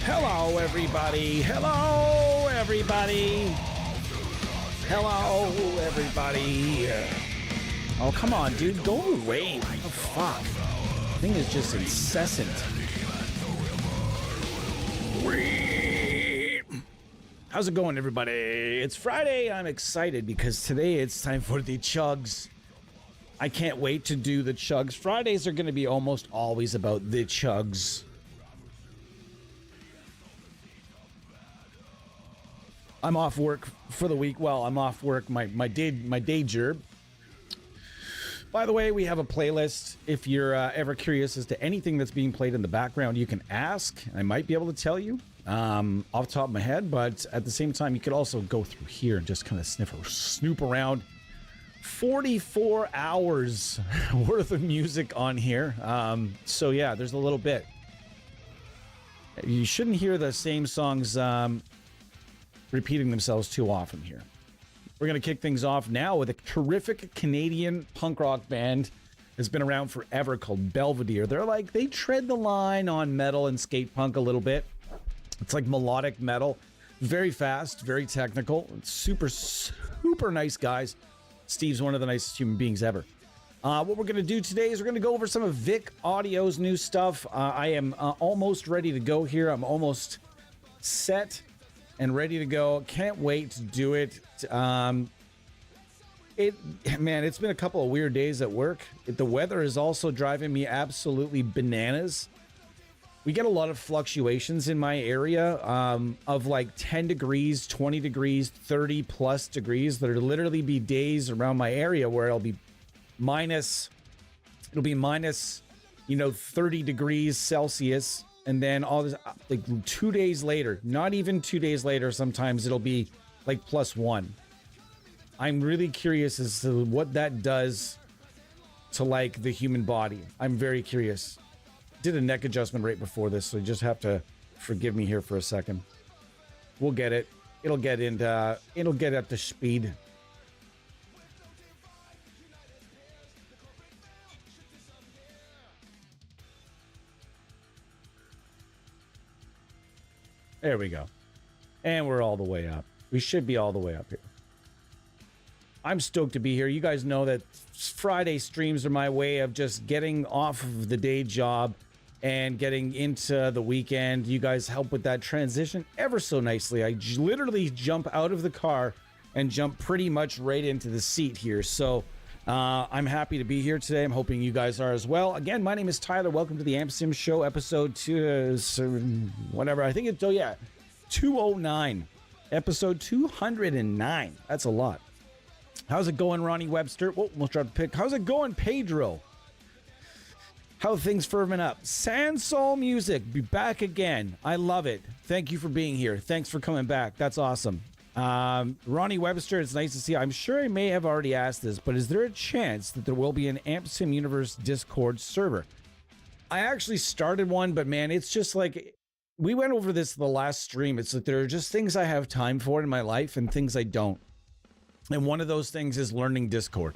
Hello, everybody. Hello, everybody. Hello, everybody. Oh, come on, dude. Go away. Oh, fuck. The thing is just incessant. How's it going, everybody? It's Friday. I'm excited because today it's time for the Chugs. I can't wait to do the Chugs. Fridays are going to be almost always about the Chugs. I'm off work for the week. Well, I'm off work, my day job. By the way, we have a playlist. If you're ever curious as to anything that's being played in the background, you can ask. I might be able to tell you off the top of my head, but at the same time, you could also go through here and just kind of snoop around. 44 hours worth of music on here. So yeah, there's a little bit. You shouldn't hear the same songs repeating themselves too often here. We're going to kick things off now with a terrific Canadian punk rock band that's been around forever called Belvedere. They tread the line on metal and skate punk a little bit. It's like melodic metal, very fast, very technical, super nice guys. Steve's one of the nicest human beings ever. What we're going to do today is we're going to go over some of Vic Audio's new stuff. I am almost ready to go here. I'm almost set and ready to go. Can't wait to do it. Man, it's been a couple of weird days at work. The weather is also driving me absolutely bananas. We get a lot of fluctuations in my area of like 10 degrees, 20 degrees, 30 plus degrees. There'll literally be days around my area where it'll be minus 30 degrees Celsius. And then all this, like 2 days later, not even 2 days later, sometimes it'll be like +1. I'm really curious as to what that does to like the human body. I'm very curious. Did a neck adjustment right before this, so you just have to forgive me here for a second. We'll get it. It'll get up to speed. There we go. And we're all the way up. We should be all the way up here. I'm stoked to be here. You guys know that Friday streams are my way of just getting off of the day job and getting into the weekend. You guys help with that transition ever so nicely. I literally jump out of the car and jump pretty much right into the seat here. So I'm happy to be here today. I'm hoping you guys are as well. Again, my name is Tyler. Welcome to the Amp Sim Show, episode 209. Episode 209. That's a lot. How's it going, Ronnie Webster? Oh, almost dropped a pick. How's it going, Pedro? How are things firming up? Sansol Music, be back again. I love it. Thank you for being here. Thanks for coming back. That's awesome. Ronnie Webster, it's nice to see you. I'm sure I may have already asked this, but is there a chance that there will be an Amp Sim Universe Discord server? I actually started one, but man, it's just like, we went over this the last stream. It's like there are just things I have time for in my life and things I don't. And one of those things is learning Discord.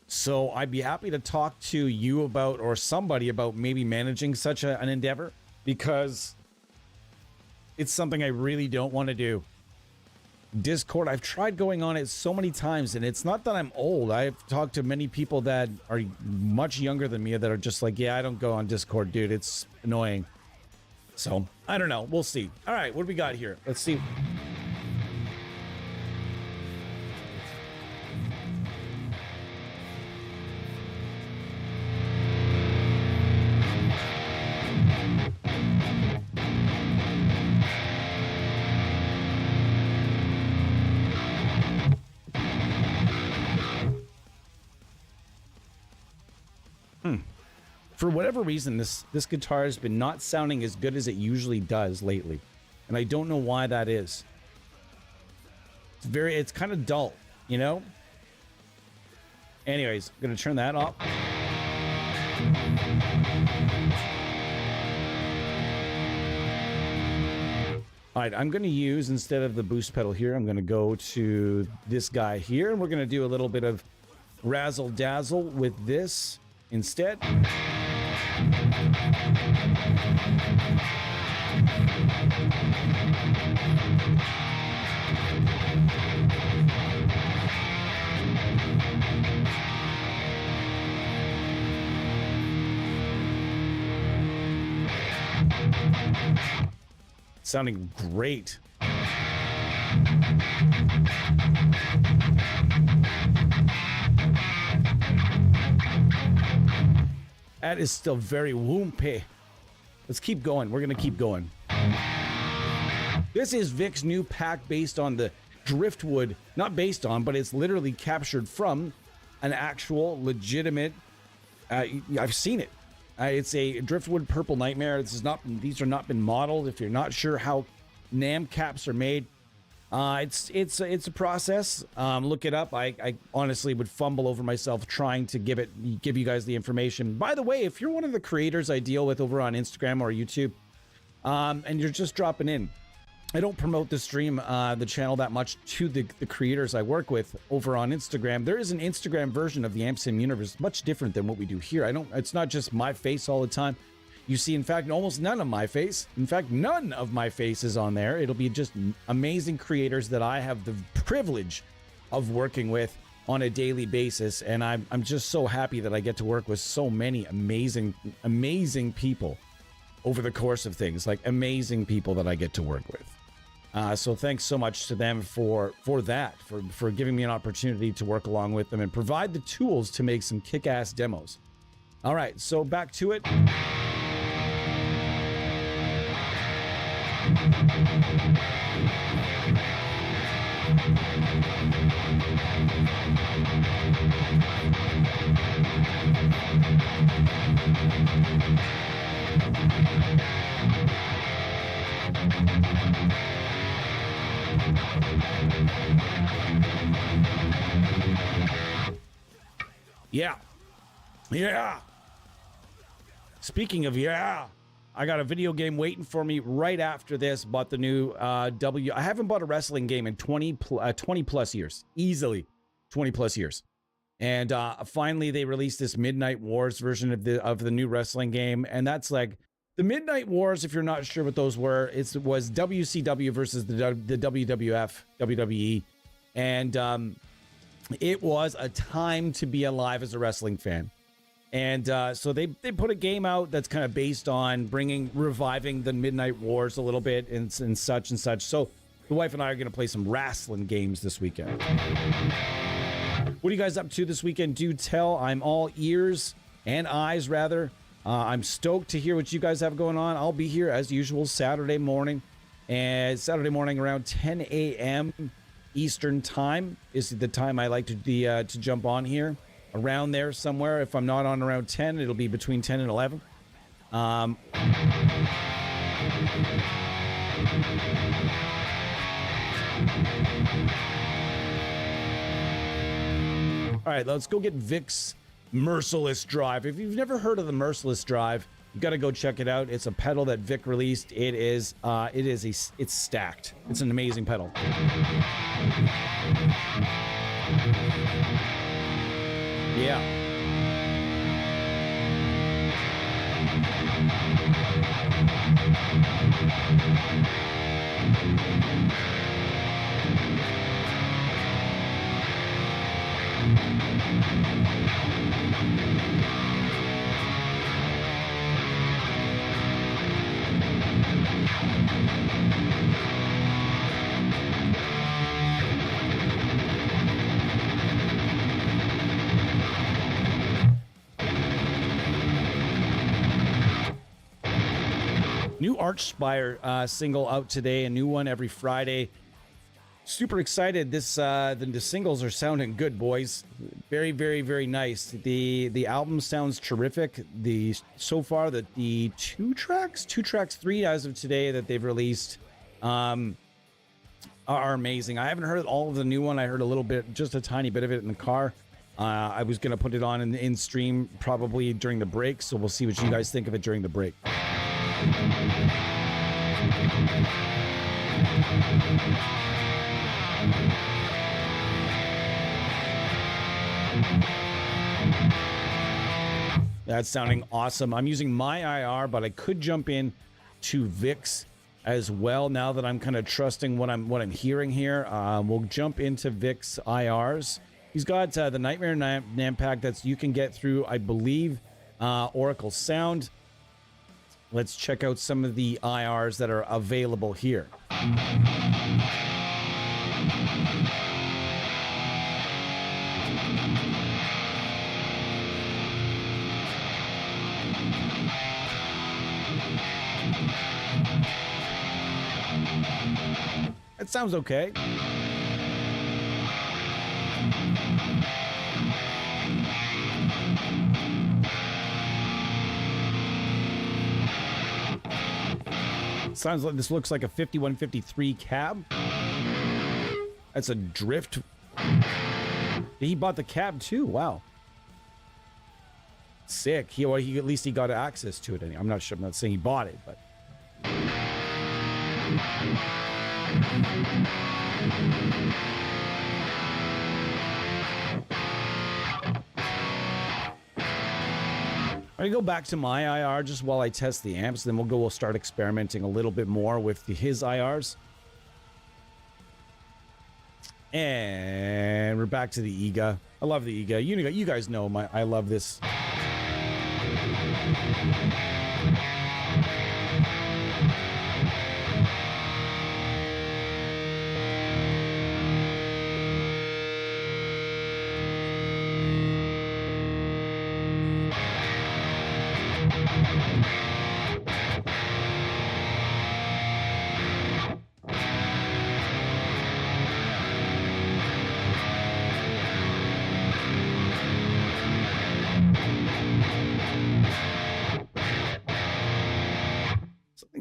So I'd be happy to talk to you about, or somebody about maybe managing such an endeavor, because it's something I really don't want to do. Discord, I've tried going on it so many times, and it's not that I'm old. I've talked to many people that are much younger than me that are just like, yeah, I don't go on Discord, dude. It's annoying. So, I don't know. We'll see. All right, what do we got here? Let's see. For whatever reason, this guitar has been not sounding as good as it usually does lately. And I don't know why that is. It's kind of dull, you know? Anyways, I'm going to turn that off. All right, I'm going to use, instead of the boost pedal here, I'm going to go to this guy here, and we're going to do a little bit of razzle dazzle with this instead. Sounding great. That is still very woompy. Let's keep going. We're going to keep going. This is Vic's new pack based on the driftwood. Not based on, but it's literally captured from an actual legitimate... I've seen it. It's a driftwood purple nightmare. These are not been modeled. If you're not sure how NAM caps are made, it's a process. Look it up. I honestly would fumble over myself trying to give you guys the information. By the way, if you're one of the creators I deal with over on Instagram or YouTube, and you're just dropping in, I don't promote the stream, the channel that much to the creators I work with over on Instagram. There is an Instagram version of the AmpSim universe, much different than what we do here. It's not just my face all the time. You see, in fact, almost none of my face. In fact, none of my face is on there. It'll be just amazing creators that I have the privilege of working with on a daily basis. And I'm just so happy that I get to work with so many amazing people over the course of things, like amazing people that I get to work with. So thanks so much to them for giving me an opportunity to work along with them and provide the tools to make some kick-ass demos. All right, so back to it. Yeah. Speaking of I got a video game waiting for me right after this. Bought the new I haven't bought a wrestling game in 20 plus years. Easily 20 plus years. And finally they released this Midnight Wars version of the new wrestling game, and that's like the Midnight Wars, if you're not sure what those were, it was WCW versus the WWF, WWE. And it was a time to be alive as a wrestling fan. And so they put a game out that's kind of based on reviving the Midnight Wars a little bit and such and such. So the wife and I are going to play some wrestling games this weekend. What are you guys up to this weekend? Do tell. I'm all ears and eyes, rather. I'm stoked to hear what you guys have going on. I'll be here as usual Saturday morning. And Saturday morning around 10 a.m. Eastern time is the time I like to jump on here. Around there somewhere. If I'm not on around 10, it'll be between 10 and 11. All right, let's go get Vic's Merciless Drive. If you've never heard of the Merciless Drive, you got to go check it out. It's a pedal that Vic released. It's stacked. It's an amazing pedal. Yeah. New Archspire single out today, a new one every Friday. Super excited. The singles are sounding good, boys. Very, very, very nice. The album sounds terrific. So far the two tracks, three as of today that they've released, are amazing. I haven't heard all of the new one. I heard a little bit, just a tiny bit of it in the car. I was gonna put it on in stream probably during the break, so we'll see what you guys think of it during the break. That's sounding awesome. I'm using my IR, but I could jump in to Vic's as well now that I'm kind of trusting what I'm hearing here. We'll jump into Vic's IRs. He's got the Nightmare NAM pack that's you can get through, I believe, Oracle Sound. Let's check out some of the IRs that are available here. It sounds okay. Sounds like this looks like a 5153 cab. That's a drift. He bought the cab too. Wow. Sick. He at least he got access to it. I'm not sure. I'm not saying he bought it, but. I'm gonna go back to my IR just while I test the amps, then we'll start experimenting a little bit more with his IRs. And we're back to the EGA. I love the EGA. You guys know I love this.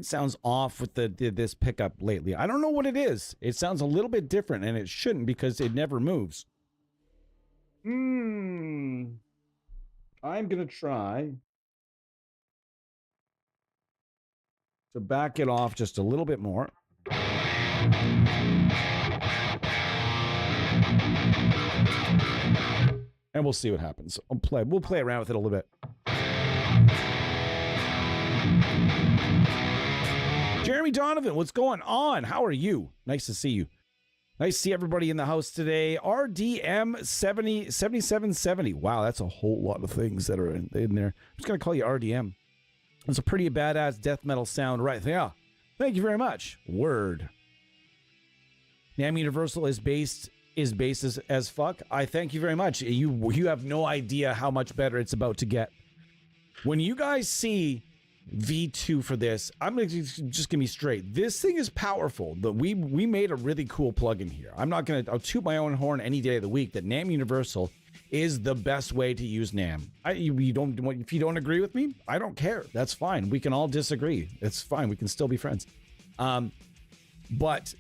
Sounds off with this pickup lately. I don't know what it is. It sounds a little bit different, and it shouldn't because it never moves. I'm gonna try to back it off just a little bit more. And we'll see what happens. We'll play around with it a little bit. Jeremy Donovan, what's going on? How are you? Nice to see you. Nice to see everybody in the house today. RDM 7770. Wow, that's a whole lot of things that are in there. I'm just going to call you RDM. It's a pretty badass death metal sound right there. Thank you very much. Word. NAMM Universal is based as fuck. I thank you very much. You have no idea how much better it's about to get. When you guys see V2 for this, I'm gonna just give me straight. This thing is powerful. We made a really cool plugin here. I'll toot my own horn any day of the week that NAMM Universal is the best way to use NAMM. If you don't agree with me, I don't care. That's fine. We can all disagree. It's fine. We can still be friends. But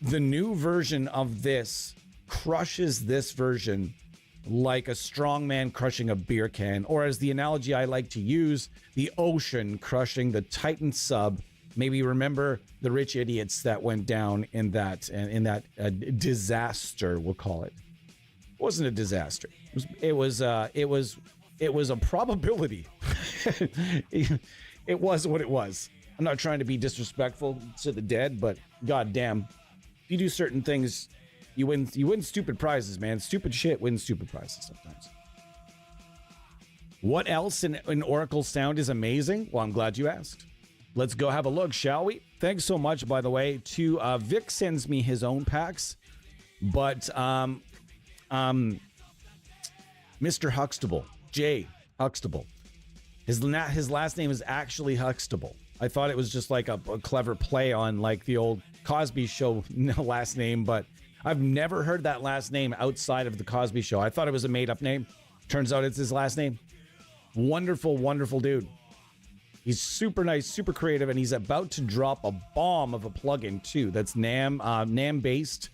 the new version of this crushes this version like a strong man crushing a beer can, or as the analogy I like to use, the ocean crushing the Titan sub. Maybe remember the rich idiots that went down in that disaster, we'll call it. It wasn't a disaster. It was a probability. It was what it was. I'm not trying to be disrespectful to the dead, but goddamn, if you do certain things, you win stupid prizes, man. Stupid shit wins stupid prizes sometimes. What else in Oracle Sound is amazing? Well, I'm glad you asked. Let's go have a look, shall we? Thanks so much, by the way, to Vic sends me his own packs, but Mr. Huxtable, Jay Huxtable. His last name is actually Huxtable. I thought it was just like a clever play on like the old Cosby Show last name, but I've never heard that last name outside of the Cosby Show. I thought it was a made-up name. Turns out it's his last name. Wonderful, wonderful dude. He's super nice, super creative, and he's about to drop a bomb of a plugin too. That's NAM based.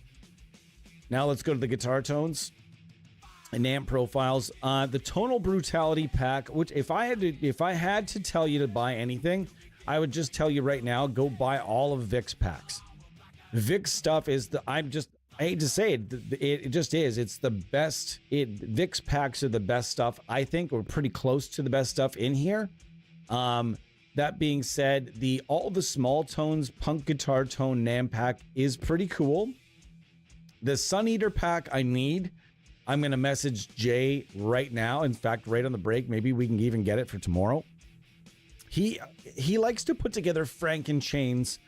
Now let's go to the guitar tones and NAM profiles. The tonal brutality pack, which if I had to tell you to buy anything, I would just tell you right now, go buy all of Vic's packs. Vic's stuff is I hate to say it, it just is. It's the best. Vic's packs are the best stuff. I think we're pretty close to the best stuff in here. That being said, all the small tones punk guitar tone NAM pack is pretty cool. The Sun Eater pack I need. I'm going to message Jay right now. In fact, right on the break, maybe we can even get it for tomorrow. He likes to put together Franken chains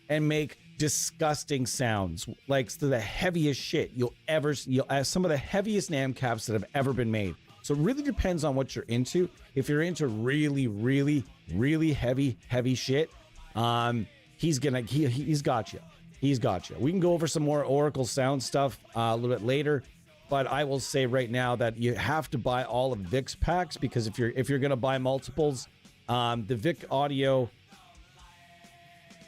and make disgusting sounds, like the heaviest shit you'll some of the heaviest NAM caps that have ever been made. So it really depends on what you're into. If you're into really, really, really heavy shit, he's got you. He's got you. We can go over some more Oracle sound stuff a little bit later, but I will say right now that you have to buy all of Vic's packs, because if you're gonna buy multiples, the Vic Audio.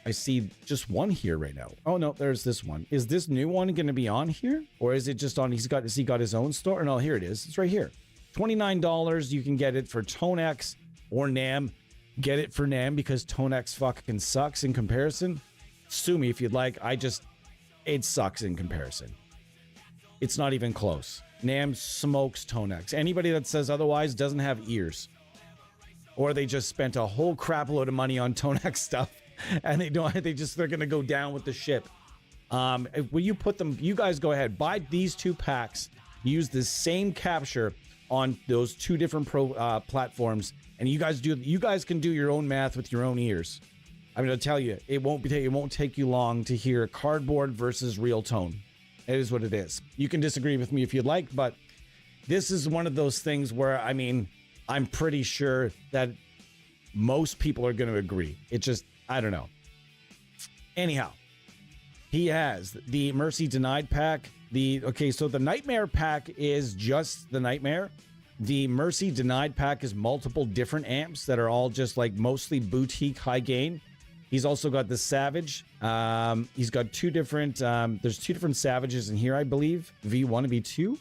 I see just one here right now. Oh no, there's this one. Is this new one going to be on here, or is it just on? Has he got his own store? No, here it is. It's right here. $29. You can get it for ToneX or NAM. Get it for NAM because ToneX fucking sucks in comparison. Sue me if you'd like. It sucks in comparison. It's not even close. NAM smokes ToneX. Anybody that says otherwise doesn't have ears, or they just spent a whole crap load of money on ToneX stuff. And they're going to go down with the ship. Will you put them, you guys go ahead, buy these two packs, use the same capture on those two different platforms, and you guys can do your own math with your own ears. I'm going to tell you, it won't take you long to hear cardboard versus real tone. It is what it is. You can disagree with me if you'd like, but this is one of those things where, I mean, I'm pretty sure that most people are going to agree. It just, I don't know. Anyhow, he has the Mercy Denied pack. So the Nightmare pack is just the Nightmare. The Mercy Denied pack is multiple different amps that are all just like mostly boutique high gain. He's also got the Savage. He's got two different, there's two different Savages in here, I believe. V1 and V2.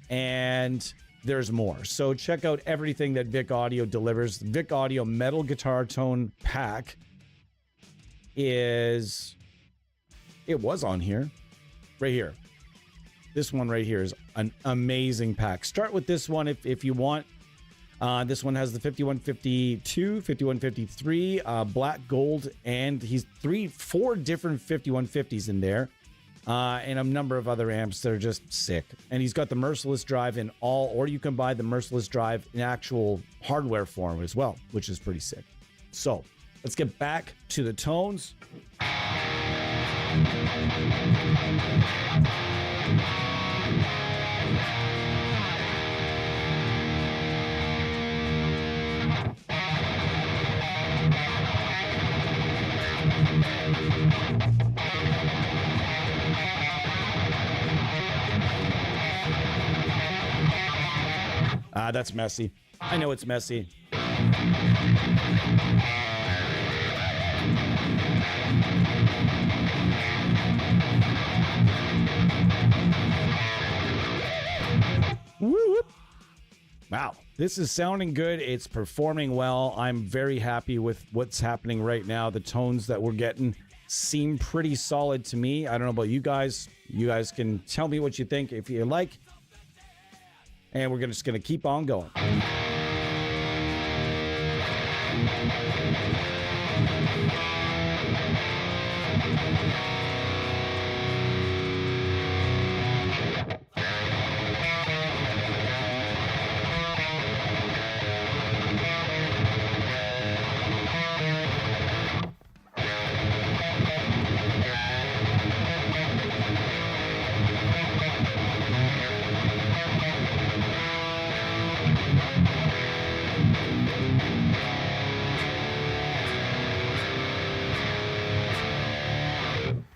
And there's more. So check out everything that Vic Audio delivers. Vic Audio Metal Guitar Tone Pack was on here. Right here. This one right here is an amazing pack. Start with this one if you want. This one has the 5152, 5153, black, gold, and he's 4 different 5150s in there. And a number of other amps that are just sick. And he's got the Merciless Drive in all, or you can buy the Merciless Drive in actual hardware form as well, which is pretty sick. So let's get back to the tones. That's messy. I know it's messy. Woo-whoop. Wow, this is sounding good. It's performing well. I'm very happy with what's happening right now. The tones that we're getting seem pretty solid to me. I don't know about you guys. You guys can tell me what you think if you like. And we're just going to keep on going.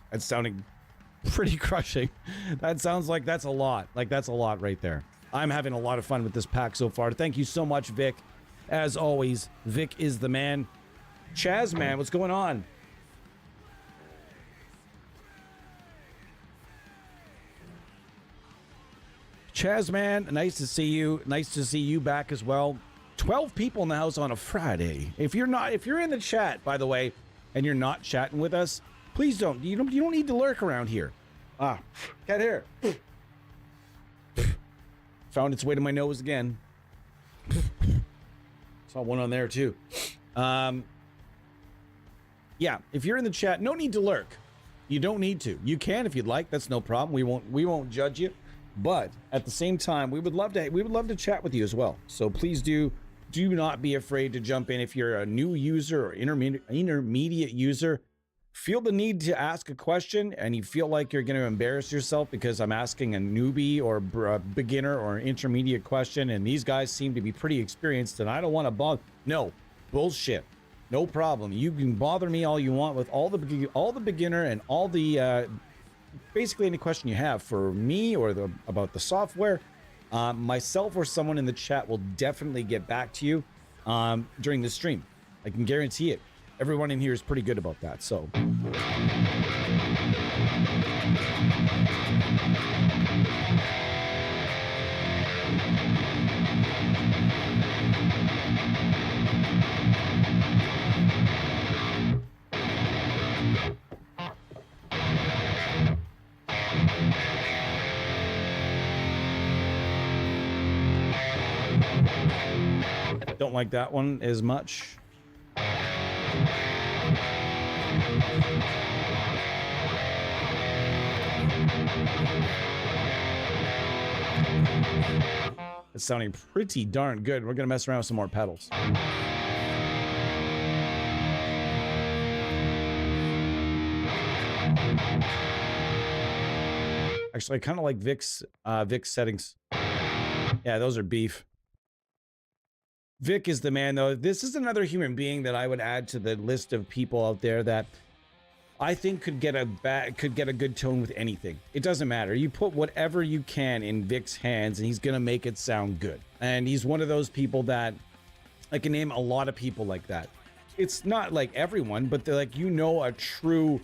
It's sounding pretty crushing. That sounds like that's a lot. Like, that's a lot right there. I'm having a lot of fun with this pack so far. Thank you so much, Vic. As always, Vic is the man. Chaz, man, what's going on? Chaz, man, nice to see you. Nice to see you back as well. 12 people in the house on a Friday. If you're in the chat, by the way, and you're not chatting with us, please don't. You don't need to lurk around here. Ah, get here. Found its way to my nose again. Saw one on there too. Yeah, if you're in the chat, no need to lurk. You don't need to. You can if you'd like. That's no problem. We won't judge you. But at the same time, we would love to chat with you as well. So please do not be afraid to jump in if you're a new user or intermediate user. Feel the need to ask a question and you feel like you're going to embarrass yourself because I'm asking a newbie or a beginner or an intermediate question and these guys seem to be pretty experienced and I don't want to bother. No, bullshit. No problem. You can bother me all you want with all the beginner and all the basically any question you have for me or about the software. Myself or someone in the chat will definitely get back to you during the stream. I can guarantee it. Everyone in here is pretty good about that, so. Don't like that one as much. It's sounding pretty darn good. We're gonna mess around with some more pedals. Actually, I kind of like Vic's settings. Yeah, those are beef. Vic is the man, though. This is another human being that I would add to the list of people out there that I think could get a good tone with anything. It doesn't matter. You put whatever you can in Vic's hands, and he's gonna make it sound good. And he's one of those people that I can name a lot of people like that. It's not like everyone, but they're like, you know, a true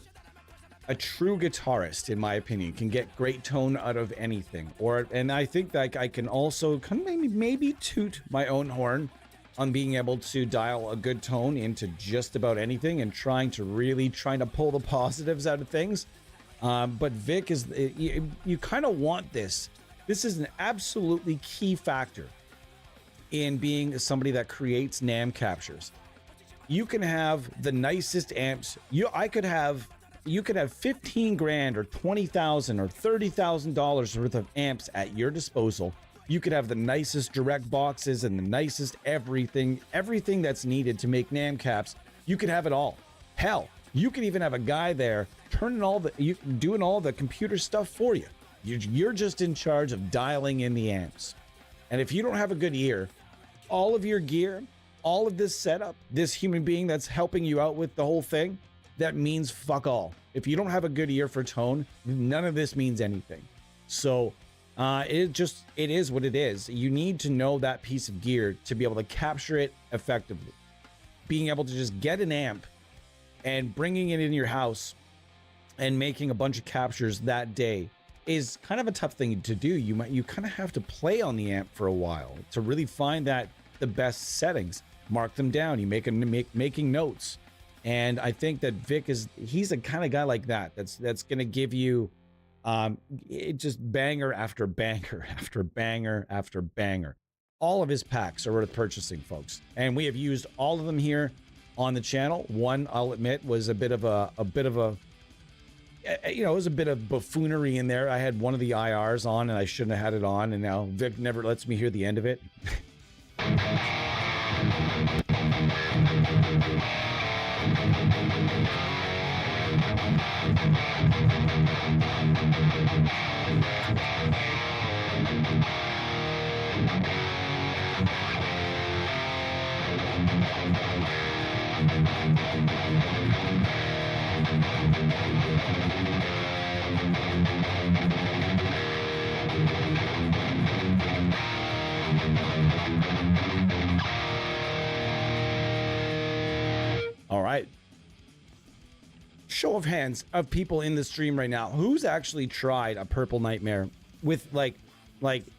guitarist, in my opinion, can get great tone out of anything. And I think that I can also kind of maybe toot my own horn on being able to dial a good tone into just about anything and trying to pull the positives out of things. But Vic is, you kind of want this. This is an absolutely key factor in being somebody that creates NAMM captures. You can have the nicest amps. You could have 15 grand or 20,000 or $30,000 worth of amps at your disposal. You could have the nicest direct boxes and the nicest everything that's needed to make NAMM caps. You could have it all. Hell, you could even have a guy there doing all the computer stuff for you. You're just in charge of dialing in the amps. And if you don't have a good ear, all of your gear, all of this setup, this human being that's helping you out with the whole thing, that means fuck all. If you don't have a good ear for tone, none of this means anything. So it is what it is. You need to know that piece of gear to be able to capture it effectively. Being able to just get an amp and bringing it in your house and making a bunch of captures that day is kind of a tough thing to do. You kind of have to play on the amp for a while to really find the best settings. Mark them down. You making notes. And I think that Vic he's a kind of guy like that. That's going to give you just banger after banger after banger after banger. All of his packs are worth purchasing, folks. And we have used all of them here on the channel. One, I'll admit, was a bit of it was a bit of buffoonery in there. I had one of the IRs on and I shouldn't have had it on. And now Vic never lets me hear the end of it. All right. Show of hands of people in the stream right now. Who's actually tried a Purple Nightmare with like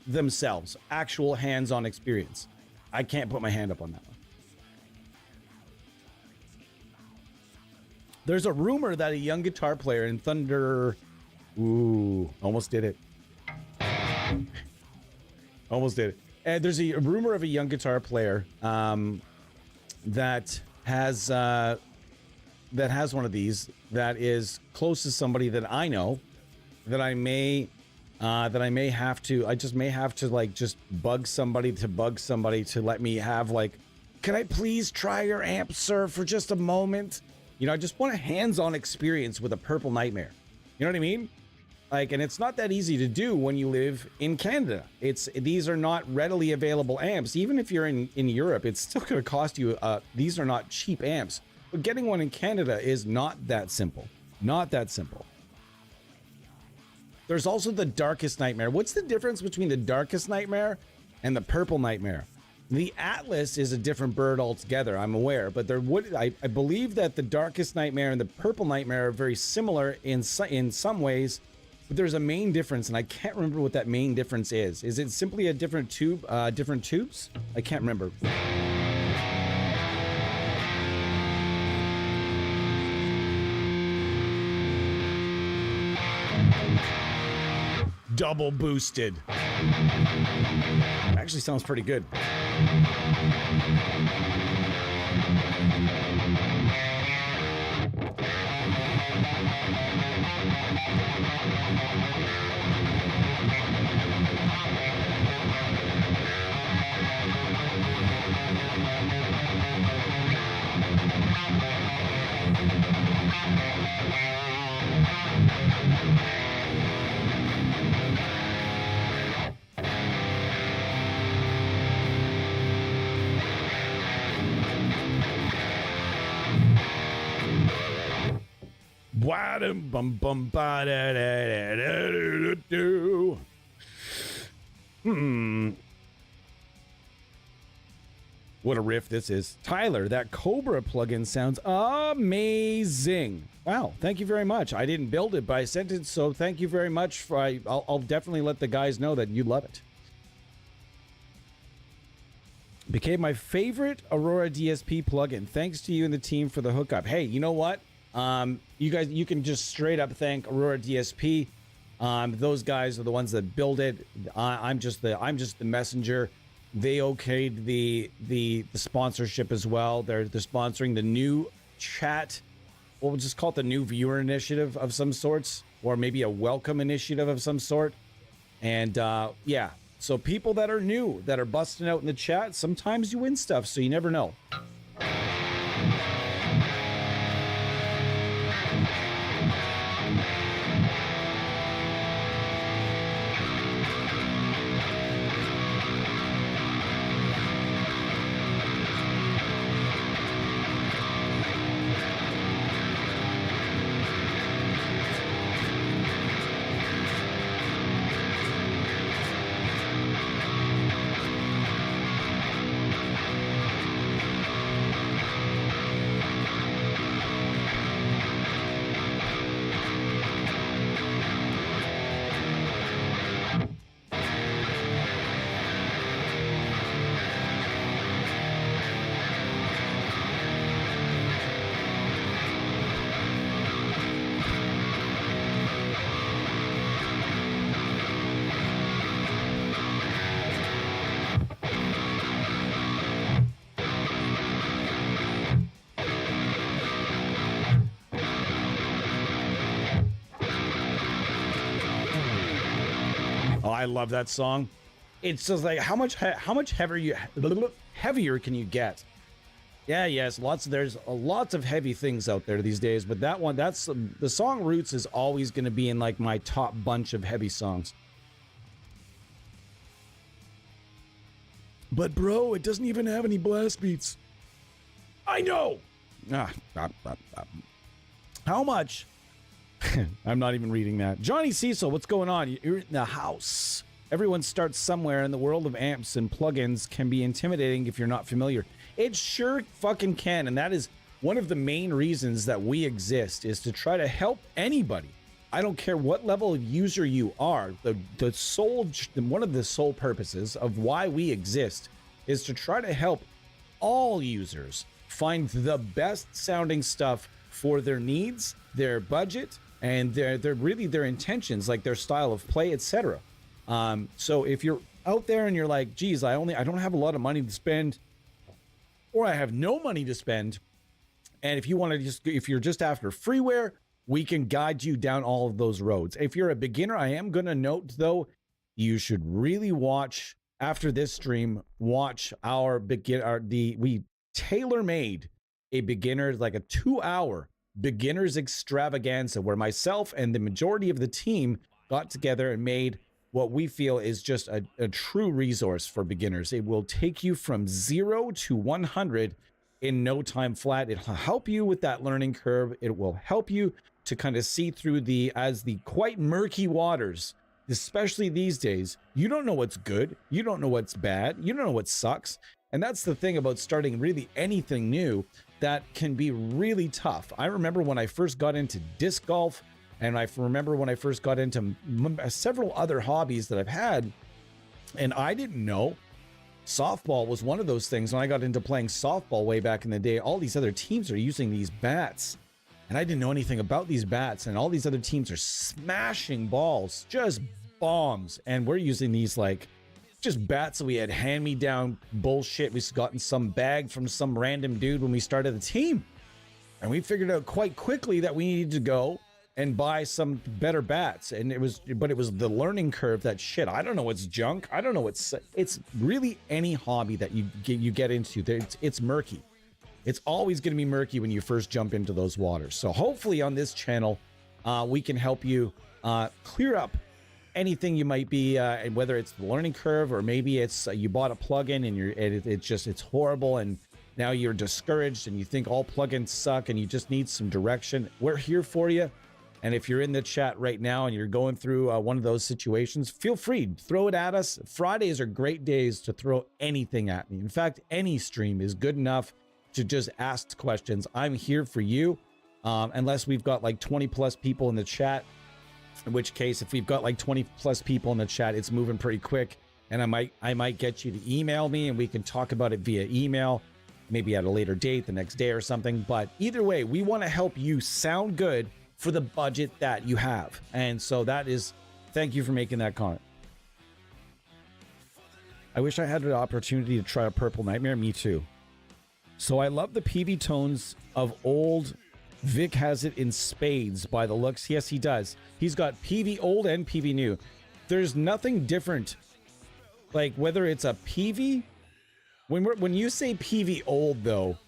themselves? Actual hands-on experience. I can't put my hand up on that one. There's a rumor that a young guitar player in Thunder... Ooh, almost did it. Almost did it. And there's a rumor of a young guitar player that has one of these that is close to somebody that I know that I may have to. I just may have to like just bug somebody to let me have like, can I please try your amp, sir, for just a moment? You know, I just want a hands-on experience with a Purple Nightmare. You know what I mean? Like, and it's not that easy to do when you live in Canada. These are not readily available amps. Even if you're in Europe, it's still going to cost you. These are not cheap amps. But getting one in Canada is not that simple. Not that simple. There's also the Darkest Nightmare. What's the difference between the Darkest Nightmare and the Purple Nightmare? The Atlas is a different bird altogether, I'm aware, but I believe that the Darkest Nightmare and the Purple Nightmare are very similar in some ways, but there's a main difference, and I can't remember what that main difference is. Is it simply a different tube, different tubes? I can't remember. Double boosted. Actually sounds pretty good. What a riff this is. Tyler, that Cobra plugin sounds amazing. Wow, thank you very much. I didn't build it, but I sent it, so thank you very much. I'll definitely let the guys know that you love it. Became my favorite Aurora DSP plugin. Thanks to you and the team for the hookup. Hey, you know what? You guys, you can just straight up thank Aurora DSP. Those guys are the ones that build it. I'm just the messenger. They okayed the sponsorship as well. They're sponsoring the new chat. We'll just call it the new viewer initiative of some sorts, or maybe a welcome initiative of some sort. And yeah, so people that are new, that are busting out in the chat, sometimes you win stuff, so you never know. I love that song. It's just like how much heavier can you get? Yeah, yes, there's lots of heavy things out there these days, but that one, that's the song Roots is always going to be in like my top bunch of heavy songs. But bro, it doesn't even have any blast beats. I know. How much? I'm not even reading that. Johnny Cecil, what's going on? You're in the house. Everyone starts somewhere, and the world of amps and plugins can be intimidating if you're not familiar. It sure fucking can, and that is one of the main reasons that we exist is to try to help anybody. I don't care what level of user you are. One of the sole purposes of why we exist is to try to help all users find the best sounding stuff for their needs, their budget, and their intentions, like their style of play, etc. So if you're out there and you're like, geez, I don't have a lot of money to spend, or I have no money to spend, and if you're just after freeware, we can guide you down all of those roads. If you're a beginner, I am going to note though, you should really watch after this stream, watch we tailor-made a beginner, like a 2-hour beginners extravaganza where myself and the majority of the team got together and made what we feel is just a true resource for beginners. It will take you from 0 to 100 in no time flat. It'll help you with that learning curve. It will help you to kind of see through the quite murky waters, especially these days. You don't know what's good. You don't know what's bad. You don't know what sucks. And that's the thing about starting really anything new that can be really tough. I remember when I first got into disc golf, and I remember when I first got into several other hobbies that I've had, and I didn't know softball was one of those things. When I got into playing softball way back in the day, all these other teams are using these bats, and I didn't know anything about these bats, and all these other teams are smashing balls, just bombs, and we're using these like just bats that we had hand-me-down bullshit we got in some bag from some random dude when we started the team. And we figured out quite quickly that we needed to go and buy some better bats. And it was the learning curve that shit, I don't know what's junk. I don't know it's really any hobby that you get into. It's murky. It's always going to be murky when you first jump into those waters. So hopefully on this channel, we can help you clear up anything you might be, whether it's the learning curve or maybe it's you bought a plugin and it's horrible and now you're discouraged and you think all plugins suck and you just need some direction. We're here for you. And if you're in the chat right now and you're going through one of those situations, feel free, throw it at us. Fridays are great days to throw anything at me. In fact, any stream is good enough to just ask questions. I'm here for you, unless we've got like 20 plus people in the chat. In which case, if we've got like 20 plus people in the chat, it's moving pretty quick. And I might get you to email me and we can talk about it via email, maybe at a later date, the next day or something. But either way, we want to help you sound good for the budget that you have. And so thank you for making that comment. I wish I had an opportunity to try a Purple Nightmare. Me too. So I love the PV tones of old. Vic has it in spades by the looks. Yes, he does. He's got PV old and PV new. There's nothing different. Like whether it's a PV, when you say PV old though,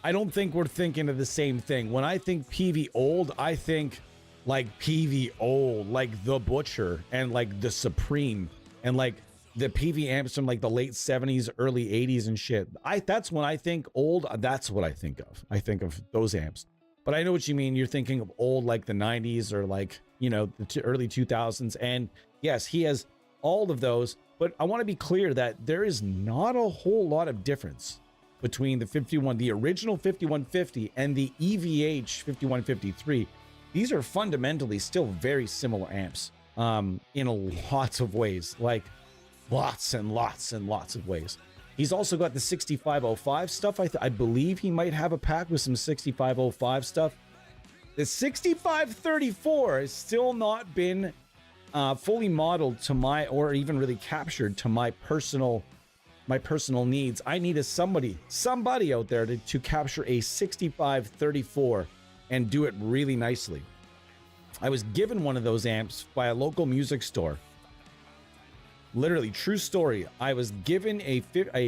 I don't think we're thinking of the same thing. When I think PV old, I think like PV old, like the Butcher and like the Supreme and like the PV amps from like the late 70s, early 80s and shit. That's when I think old, that's what I think of. I think of those amps. But I know what you mean. You're thinking of old like the 90s or like, you know, the early 2000s. And yes, he has all of those. But I want to be clear that there is not a whole lot of difference between the original 5150 and the EVH 5153. These are fundamentally still very similar amps in lots of ways, like lots and lots and lots of ways. He's also got the 6505 stuff. I believe he might have a pack with some 6505 stuff. The 6534 has still not been fully modeled to or even really captured to my personal needs. I need somebody out there to capture a 6534 and do it really nicely. I was given one of those amps by a local music store. Literally, true story. I was given a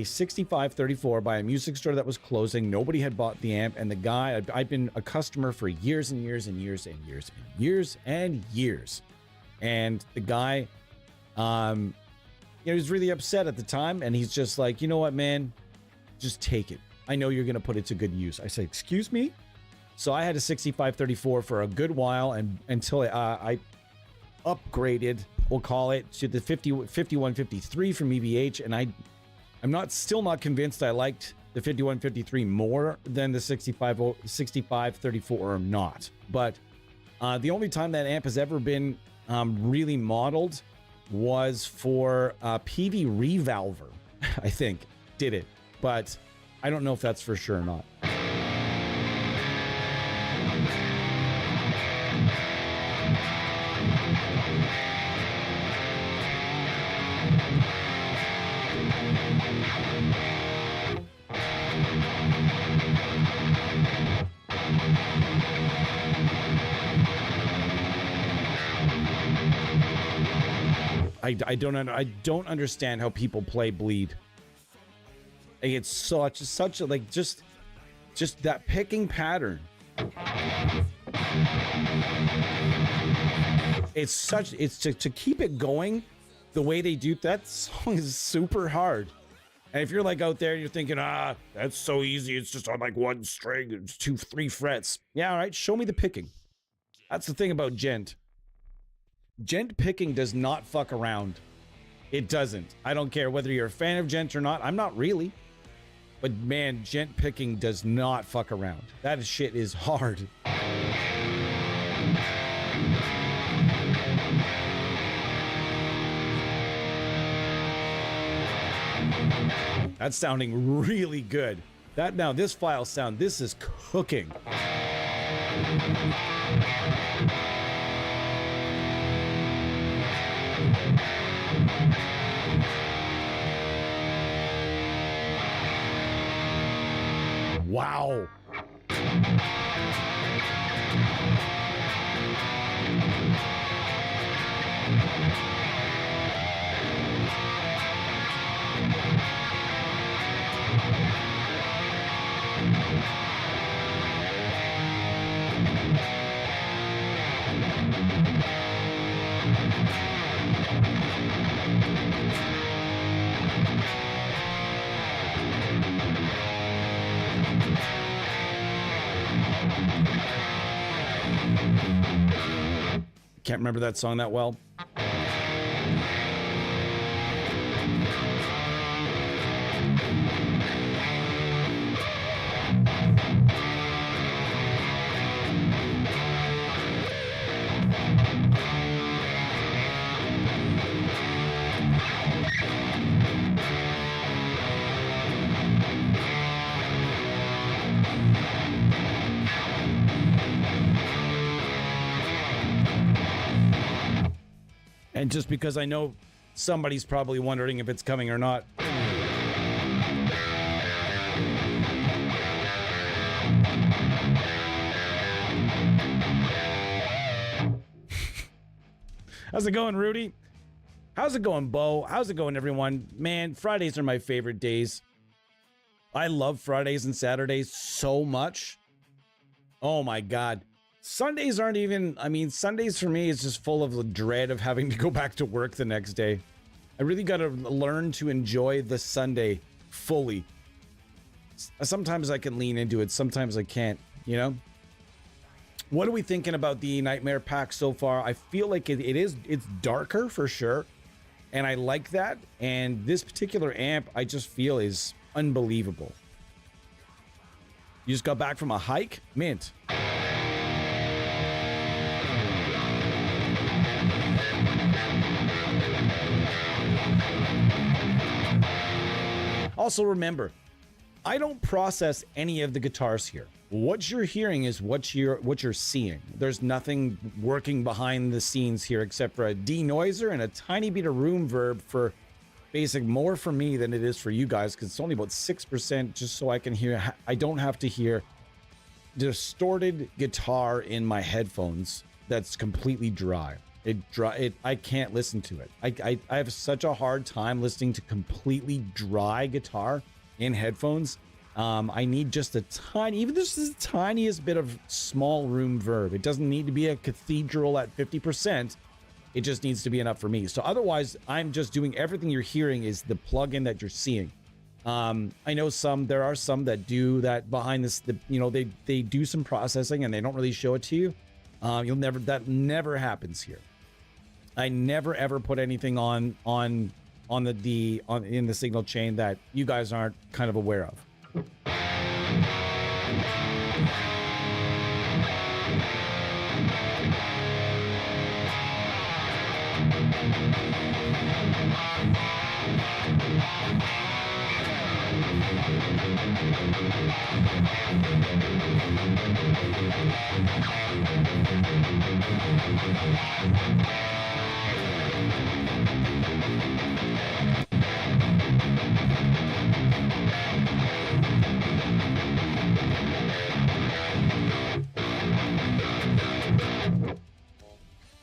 6534 by a music store that was closing. Nobody had bought the amp, and the guy, I've been a customer for years and years and years and years and years and years. And the guy, he was really upset at the time, and he's just like, you know what, man, just take it. I know you're gonna put it to good use. I said, excuse me? So I had a 6534 for a good while, and until I upgraded, we'll call it, to the 5153 from EVH, and I'm still not convinced I liked the 5153 more than the 6534 or not. But the only time that amp has ever been really modeled was for PV Revolver, I think, did it. But I don't know if that's for sure or not. I don't understand how people play bleed. Like, it's such a like just that picking pattern. It's to keep it going the way they do. That song is super hard. And if you're like out there and you're thinking, that's so easy, it's just on like one string, it's 2-3 frets. Yeah, all right, show me the picking. That's the thing about gent. Gent picking does not fuck around. It doesn't. I don't care whether you're a fan of gent or not. I'm not really. But man, gent picking does not fuck around. That shit is hard. That's sounding really good. Now this file sound, this is cooking. Wow. Can't remember that song that well. And just because I know somebody's probably wondering if it's coming or not. How's it going, Rudy? How's it going, Bo? How's it going, everyone? Man, Fridays are my favorite days. I love Fridays and Saturdays so much. Oh my God. Sundays aren't even, I mean, Sundays for me is just full of the dread of having to go back to work the next day. I really got to learn to enjoy the Sunday fully. Sometimes I can lean into it, sometimes I can't, you know? What are we thinking about the Nightmare pack so far? I feel like it's darker for sure, and I like that. And this particular amp, I just feel is unbelievable. You just got back from a hike? Mint. Also remember, I don't process any of the guitars here. What you're hearing is what you're seeing. There's nothing working behind the scenes here except for a denoiser and a tiny bit of room verb for basic, more for me than it is for you guys, because it's only about 6%, just so I can hear. I don't have to hear distorted guitar in my headphones that's completely dry. I can't listen to it. I have such a hard time listening to completely dry guitar in headphones. I need just a tiny, even just the tiniest bit of small room verb. It doesn't need to be a cathedral at 50%. It just needs to be enough for me. So otherwise, I'm just doing everything you're hearing is the plugin that you're seeing. I know there are some that do that behind this. They do some processing and they don't really show it to you. That never happens here. I never ever put anything in the signal chain that you guys aren't kind of aware of.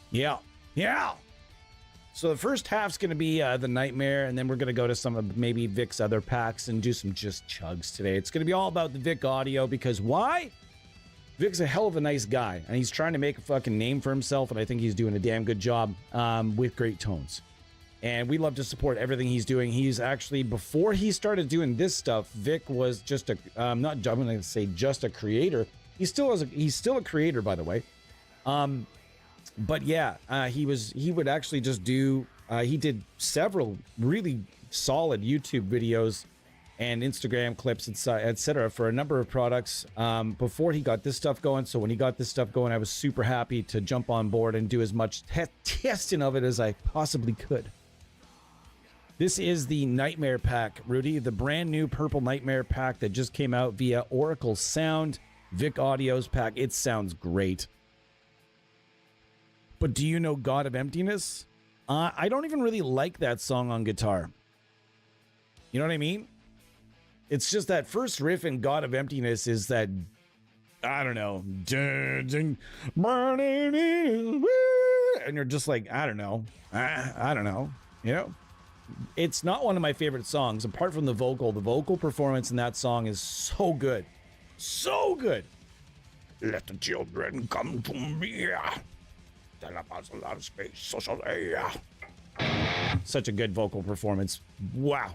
Yeah. Yeah. So the first half's going to be the Nightmare, and then we're going to go to some of maybe Vic's other packs and do some just chugs today. It's going to be all about the Vic audio, because why? Vic's a hell of a nice guy, and he's trying to make a fucking name for himself, and I think he's doing a damn good job with great tones. And we love to support everything he's doing. He's actually, before he started doing this stuff, Vic was just a, I'm going to say just a creator. He's still a creator, by the way. But yeah, he would actually just do, he did several really solid YouTube videos and Instagram clips, etc. for a number of products before he got this stuff going. So when he got this stuff going, I was super happy to jump on board and do as much testing of it as I possibly could. This is the Nightmare pack, Rudy, the brand new purple Nightmare pack that just came out via Oracle Sound, Vic Audio's pack. It sounds great. But do you know God of Emptiness? I don't even really like that song on guitar. You know what I mean? It's just that first riff in God of Emptiness is that, I don't know, and you're just like, I don't know. I don't know. You know? It's not one of my favorite songs, apart from the vocal performance in that song is so good. So good. Let the children come to me. A lot of space, such a good vocal performance. Wow.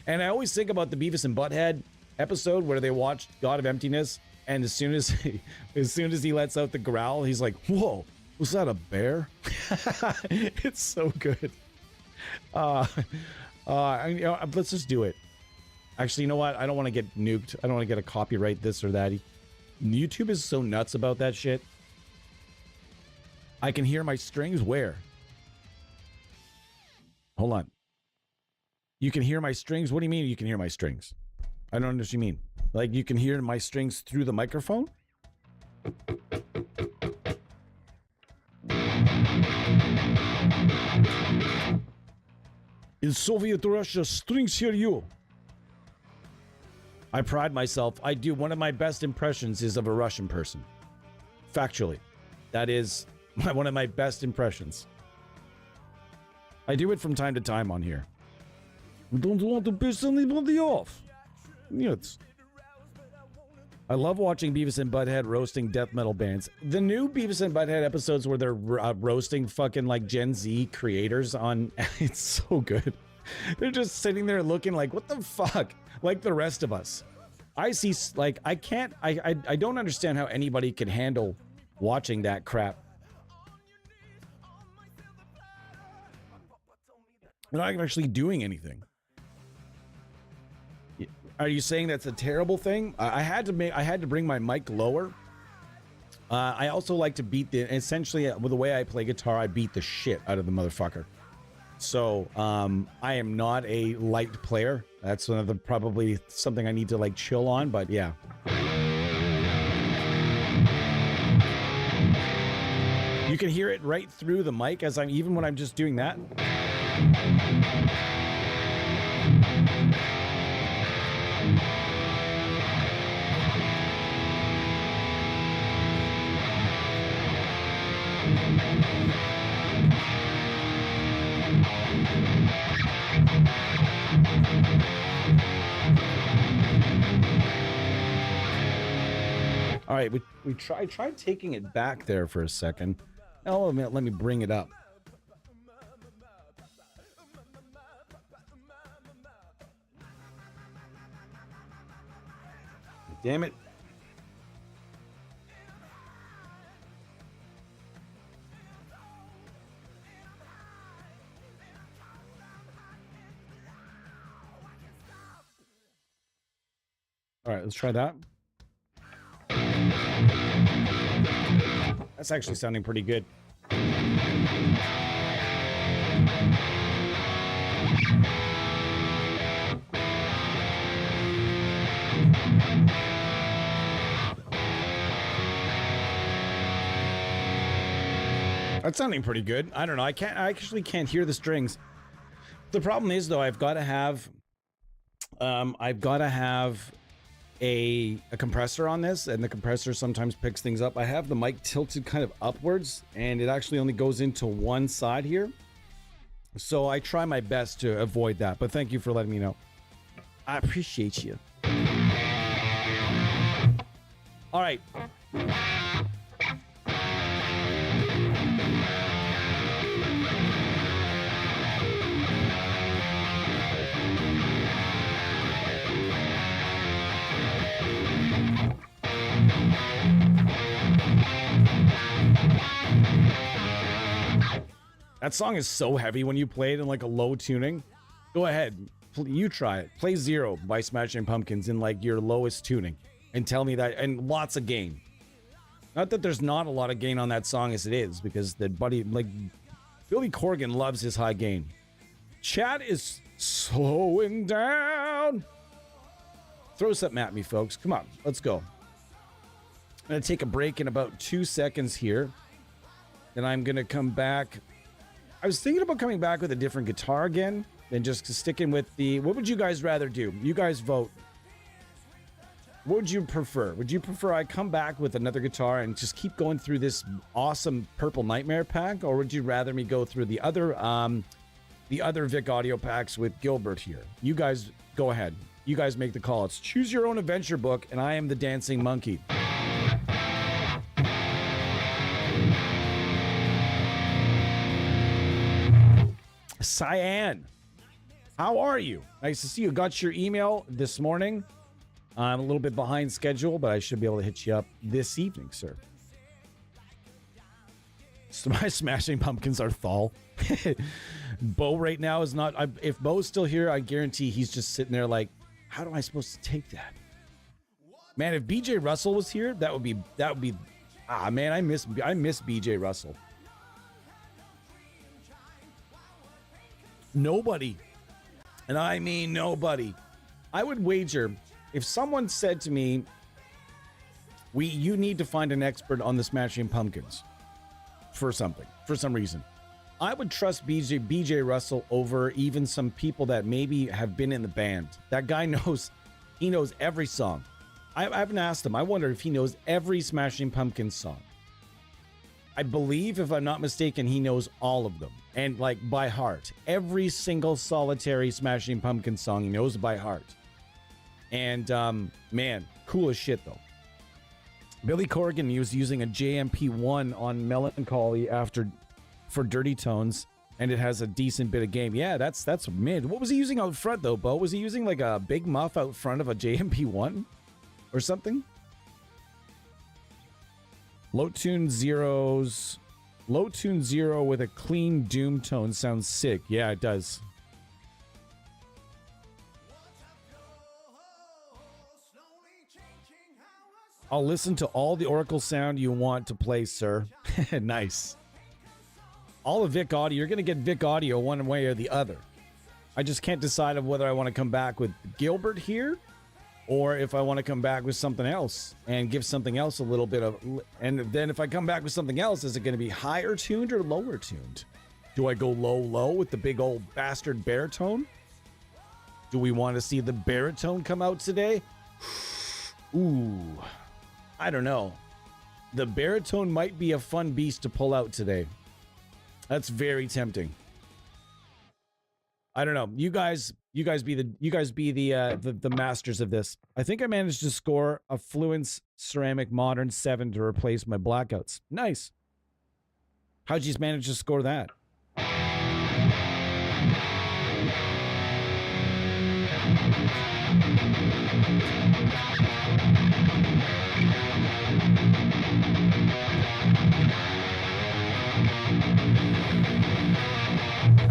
And I always think about the Beavis and Butthead episode where they watched God of Emptiness, and as soon as he lets out the growl, he's like, whoa, was that a bear? It's so good. Let's just do it. Actually, you know what? I don't want to get nuked. I don't want to get a copyright this or that. YouTube is so nuts about that shit. I can hear my strings where? Hold on. You can hear my strings? What do you mean you can hear my strings? I don't understand what you mean. Like you can hear my strings through the microphone? In Soviet Russia, strings hear you. I pride myself. I do. One of my best impressions is of a Russian person. Factually. That is one of my best impressions. I do it from time to time on here. We don't want to piss anybody off. Yes. I love watching Beavis and Butthead roasting death metal bands. The new Beavis and Butthead episodes where they're roasting fucking like Gen Z creators on, it's so good. They're just sitting there looking like, what the fuck? Like the rest of us. I see, like, I don't understand how anybody can handle watching that crap. They're not actually doing anything. Are you saying that's a terrible thing? I had to bring my mic lower. I also like to beat essentially with the way I play guitar, I beat the shit out of the motherfucker. So I am not a light player. That's probably something I need to like chill on, but yeah. You can hear it right through the mic even when I'm just doing that. All right, we tried taking it back there for a second. Oh, a minute, let me bring it up. Damn it. All right, let's try that. That's actually sounding pretty good. That's sounding pretty good. I don't know. I actually can't hear the strings. The problem is though, I've got to have a compressor on this, and the compressor sometimes picks things up. I have the mic tilted kind of upwards, and it actually only goes into one side here. So I try my best to avoid that, but thank you for letting me know. I appreciate you. All right. That song is so heavy when you play it in like a low tuning. Go ahead, you try it. Play Zero by Smashing Pumpkins in like your lowest tuning and tell me that, and lots of gain. Not that there's not a lot of gain on that song as it is, because the buddy, like Billy Corgan loves his high gain. Chat is slowing down. Throw something at me, folks. Come on, let's go. I'm gonna take a break in about 2 seconds here. Then I'm gonna come back. I was thinking about coming back with a different guitar again than just sticking with the... What would you guys rather do? You guys vote. What would you prefer? Would you prefer I come back with another guitar and just keep going through this awesome Purple Nightmare pack? Or would you rather me go through the other Vic Audio packs with Gilbert here? You guys go ahead. You guys make the call. It's Choose Your Own Adventure book, and I am the dancing monkey. Cyan, how are you? Nice to see you. Got your email this morning. I'm a little bit behind schedule, but I should be able to hit you up this evening, sir. So my Smashing Pumpkins are thall. Bo right now is not. If Bo's still here, I guarantee he's just sitting there like, how am I supposed to take that? Man, if BJ Russell was here, that would be. Man, I miss BJ Russell. Nobody, and I mean nobody, I would wager if someone said to me, you need to find an expert on the Smashing Pumpkins for some reason, I would trust BJ Russell over even some people that maybe have been in the band. That guy knows every song. I haven't asked him. I wonder if he knows every Smashing Pumpkins song. I believe, if I'm not mistaken, he knows all of them. And like by heart. Every single solitary Smashing Pumpkins song he knows by heart. And man, cool as shit though. Billy Corgan was using a JMP1 on Melancholy for Dirty Tones, and it has a decent bit of gain. Yeah, that's mid. What was he using out front though, Bo? Was he using like a big muff out front of a JMP1 or something? Low tune zero with a clean doom tone sounds sick. Yeah, it does. I'll listen to all the Oracle sound you want to play, sir. Nice. All of Vic Audio. You're going to get Vic Audio one way or the other. I just can't decide of whether I want to come back with Gilbert here, or if I want to come back with something else and give something else a little bit of... And then if I come back with something else, is it going to be higher tuned or lower tuned? Do I go low with the big old bastard baritone? Do we want to see the baritone come out today? Ooh, I don't know. The baritone might be a fun beast to pull out today. That's very tempting. I don't know. You guys be the masters of this. I think I managed to score a Fluence Ceramic Modern 7 to replace my blackouts. Nice. How'd you manage to score that?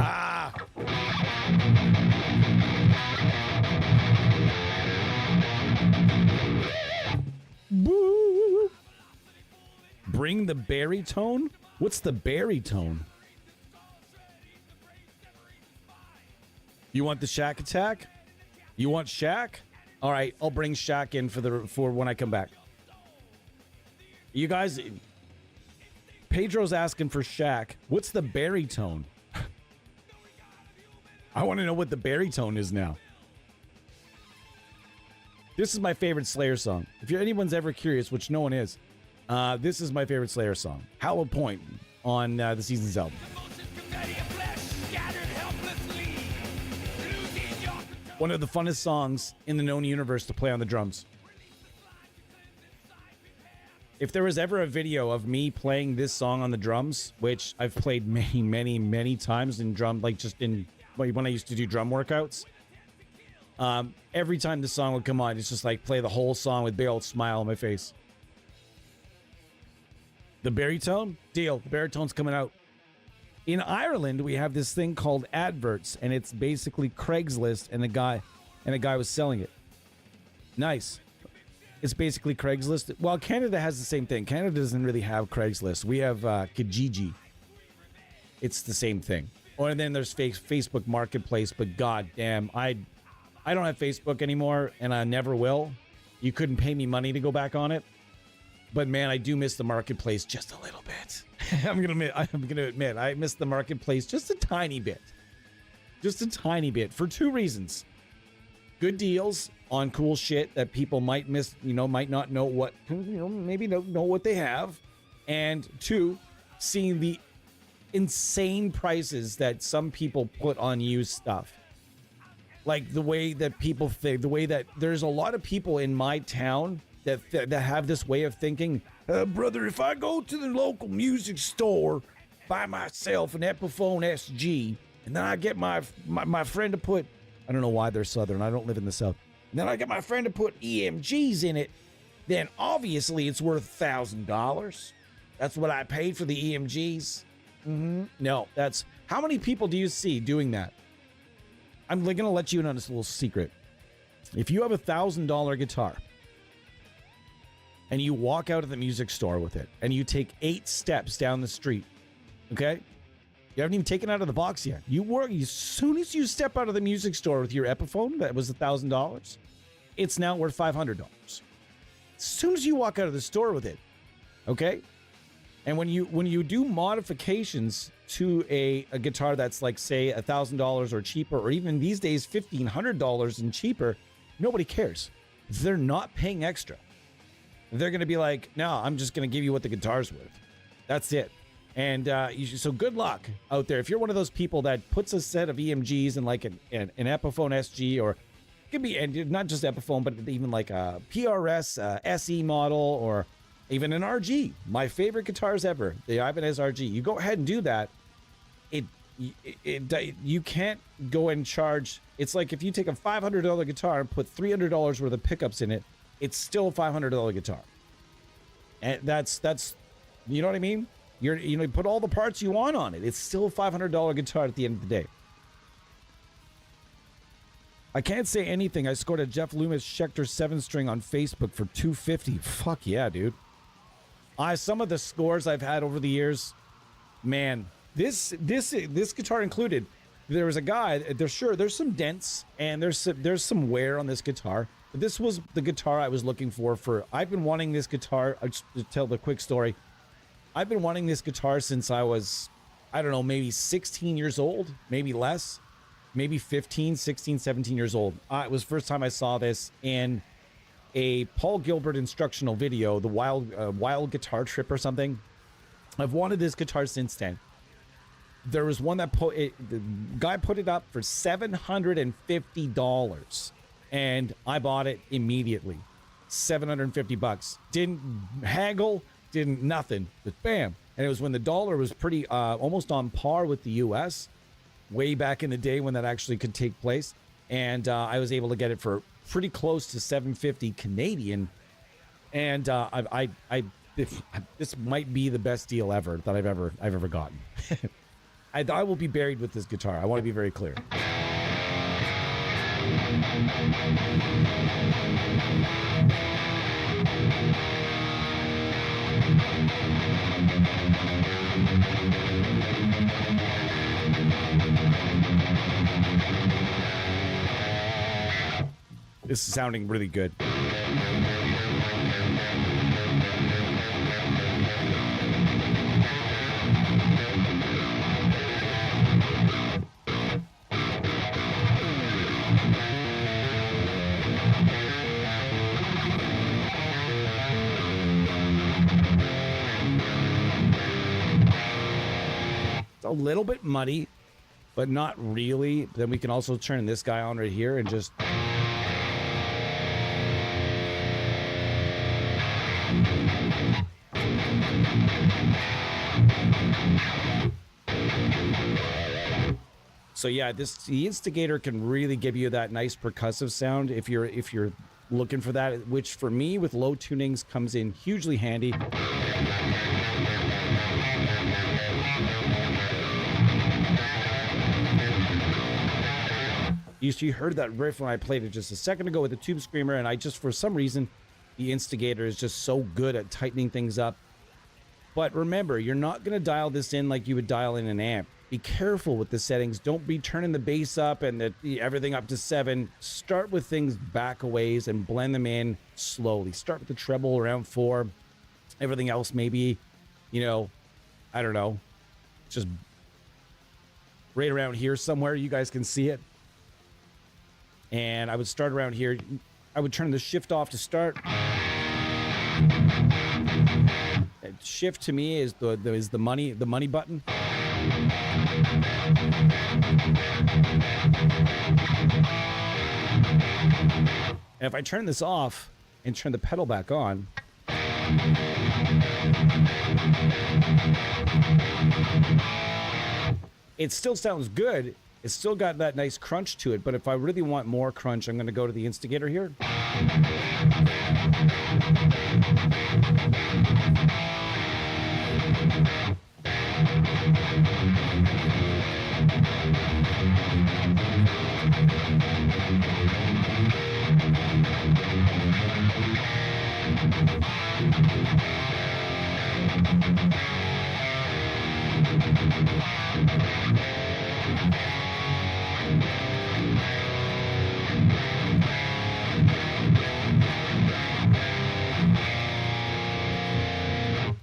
Ah! Boo! Bring the baritone? What's the baritone? You want the Shack attack? You want Shack? All right, I'll bring Shack in for when I come back. You guys, Pedro's asking for Shaq. What's the baritone? I want to know what the baritone is now. This is my favorite Slayer song. If anyone's ever curious, which no one is, this is my favorite Slayer song. Hollow Point on the Seasons album. One of the funnest songs in the known universe to play on the drums. If there was ever a video of me playing this song on the drums, which I've played many, many, many times in drum, like just in when I used to do drum workouts, every time the song would come on, it's just like play the whole song with a big old smile on my face. The baritone? Deal. The baritone's coming out. In Ireland, we have this thing called adverts, and it's basically Craigslist, and a guy was selling it. Nice. It's basically Craigslist. Well, Canada has the same thing. Canada doesn't really have Craigslist. We have Kijiji. It's the same thing. Or then there's Facebook Marketplace, but goddamn, I don't have Facebook anymore, and I never will. You couldn't pay me money to go back on it. But man, I do miss the Marketplace just a little bit. I'm gonna admit, I miss the Marketplace just a tiny bit. Just a tiny bit for two reasons. Good deals on cool shit that people might miss, might not know what, maybe don't know what they have. And two, seeing the insane prices that some people put on used stuff. Like the way that people think, the way that there's a lot of people in my town that have this way of thinking, brother, if I go to the local music store, buy myself an Epiphone SG, and then I get my friend to put, I don't know why they're Southern, I don't live in the South, and then I get my friend to put EMGs in it, then obviously it's worth $1,000. That's what I paid for the EMGs. No, that's, how many people do you see doing that? I'm going to let you in on this little secret. If you have $1,000 guitar, and you walk out of the music store with it, and you take 8 steps down the street, okay? You haven't even taken it out of the box yet. As soon as you step out of the music store with your Epiphone that was $1,000, it's now worth $500. As soon as you walk out of the store with it, okay? And when you do modifications to a guitar that's like, say, $1,000 or cheaper, or even these days $1,500 and cheaper, nobody cares. They're not paying extra. They're going to be like, no, I'm just going to give you what the guitar's worth. That's it. And so good luck out there. If you're one of those people that puts a set of EMGs in like an Epiphone SG, or it could be, and not just Epiphone, but even like a PRS SE model, or even an RG. My favorite guitars ever, the Ibanez RG. You go ahead and do that. You can't go and charge. It's like if you take a $500 guitar and put $300 worth of pickups in it, it's still a $500 guitar. And that's you know what I mean? You put all the parts you want on it. It's still a $500 guitar at the end of the day. I can't say anything. I scored a Jeff Loomis Schecter 7-string on Facebook for $250. Fuck yeah, dude. Some of the scores I've had over the years, man, this guitar included. There was a guy. There's some dents and there's some wear on this guitar. But this was the guitar I was looking for. I've been wanting this guitar. Just to tell the quick story. I've been wanting this guitar since I was, I don't know, maybe 16 years old, maybe less, maybe 15, 16, 17 years old. It was the first time I saw this in a Paul Gilbert instructional video, the Wild Guitar Trip or something. I've wanted this guitar since then. There was one that the guy put it up for $750, and I bought it immediately. $750. Didn't haggle. Didn't nothing, but bam. And it was when the dollar was pretty almost on par with the US, way back in the day when that actually could take place. And I was able to get it for pretty close to $750 Canadian. And this might be the best deal ever that I've ever gotten. I will be buried with this guitar. I want to be very clear. This is sounding really good. a little bit muddy, but not really. Then we can also turn this guy on right here and just... So yeah, the instigator can really give you that nice percussive sound if you're looking for that, which for me with low tunings comes in hugely handy. You heard that riff when I played it just a second ago with the Tube Screamer, and I just, for some reason, the instigator is just so good at tightening things up. But remember, you're not going to dial this in like you would dial in an amp. Be careful with the settings. Don't be turning the bass up and everything up to 7. Start with things back a ways and blend them in slowly. Start with the treble around 4. Everything else maybe, you know, I don't know, just right around here somewhere. You guys can see it. And I would start around here. I would turn the shift off to start. Shift to me is the money button. And if I turn this off and turn the pedal back on, it still sounds good. It's still got that nice crunch to it, but if I really want more crunch, I'm going to go to the instigator here.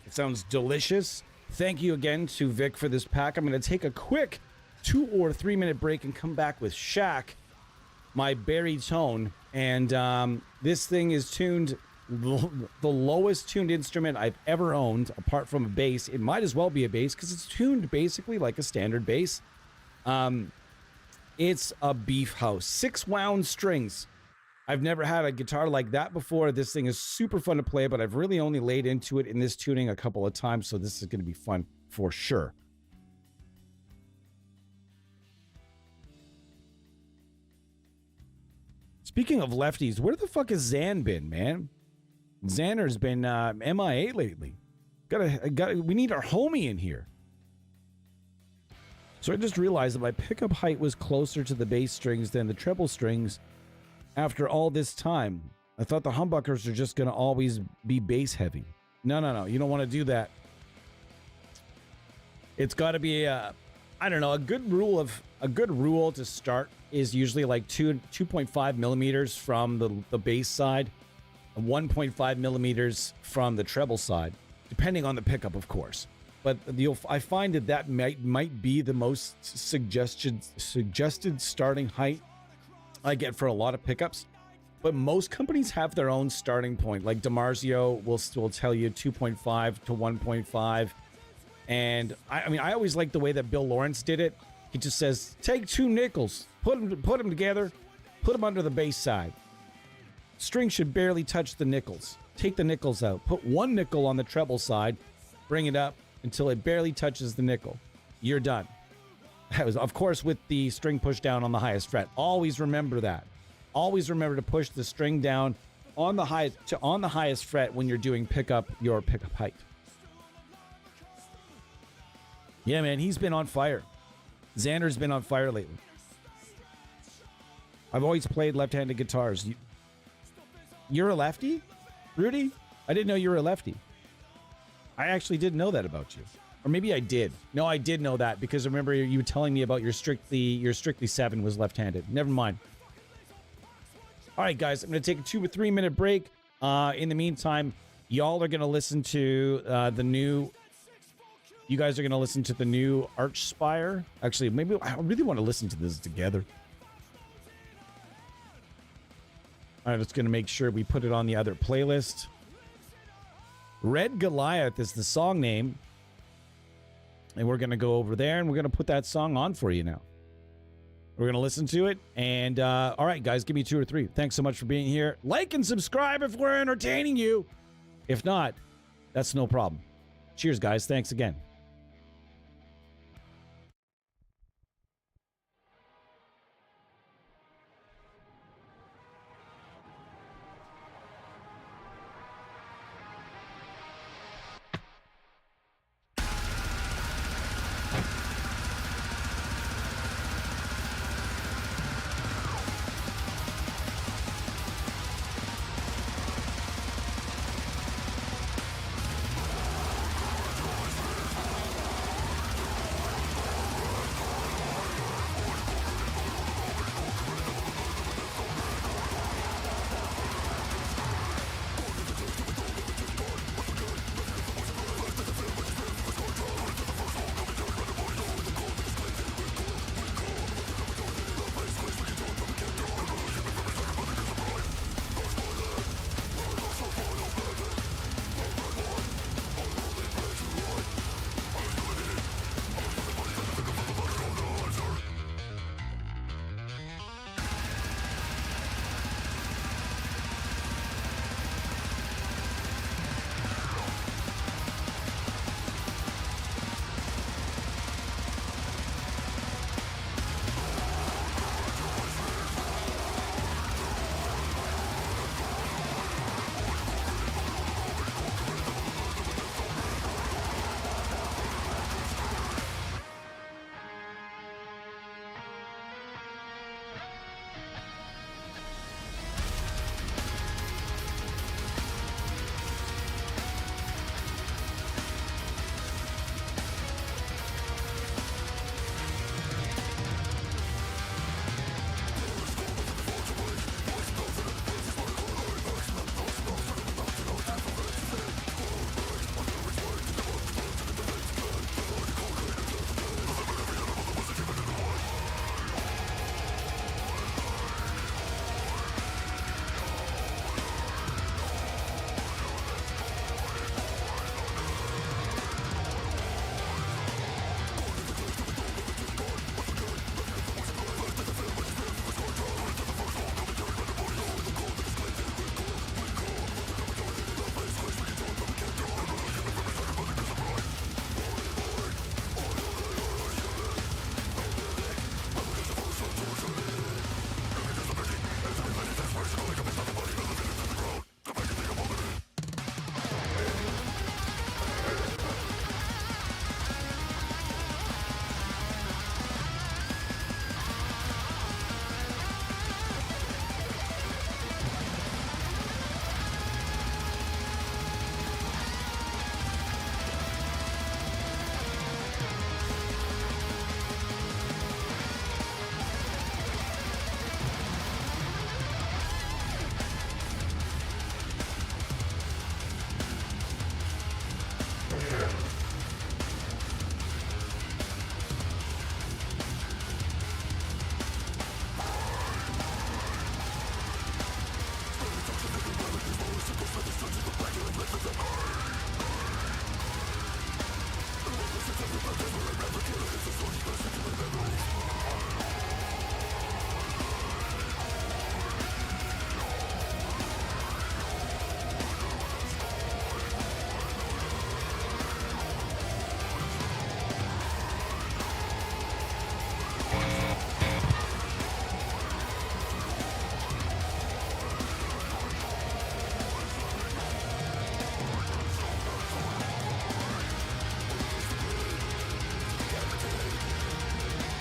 Sounds delicious. Thank you again to Vic for this pack. I'm going to take a quick 2 or 3 minute break and come back with Shaq, my baritone. And this thing is tuned the lowest tuned instrument I've ever owned, apart from a bass. It might as well be a bass because it's tuned basically like a standard bass. It's a beef house. 6 wound strings. I've never had a guitar like that before. This thing is super fun to play, but I've really only laid into it in this tuning a couple of times, so this is going to be fun for sure. Speaking of lefties, where the fuck has Zan been, man? Xander's been MIA lately. We need our homie in here. So I just realized that my pickup height was closer to the bass strings than the treble strings. After all this time, I thought the humbuckers are just going to always be bass heavy. No. You don't want to do that. It's got to be I don't know, a good rule to start is usually like 2.5 millimeters from the bass side and 1.5 millimeters from the treble side, depending on the pickup, of course. But I find that might be the most suggested starting height I get for a lot of pickups, but most companies have their own starting point. Like DiMarzio will tell you 2.5 to 1.5, and I always like the way that Bill Lawrence did it. He just says, take 2 nickels, put them together, put them under the bass side. String should barely touch the nickels. Take the nickels out. Put 1 nickel on the treble side, bring it up until it barely touches the nickel. You're done. That was, of course, with the string pushed down on the highest fret. Always remember that. Always remember to push the string down on the highest fret when you're doing your pickup height. Yeah, man, he's been on fire. Xander's been on fire lately. I've always played left-handed guitars. You're a lefty, Rudy? I didn't know you were a lefty. I actually didn't know that about you. Or maybe I did. No, I did know that because I remember you telling me about your Strictly 7 was left-handed. Never mind. All right, guys, I'm going to take a 2 or 3 minute break. In the meantime, y'all are going to listen to the new... You guys are going to listen to the new Arch Spire. Actually, maybe I really want to listen to this together. I'm just going to make sure we put it on the other playlist. Red Goliath is the song name. And we're going to go over there and we're going to put that song on for you now. We're going to listen to it. And all right, guys, give me 2 or 3. Thanks so much for being here. Like and subscribe if we're entertaining you. If not, that's no problem. Cheers, guys. Thanks again.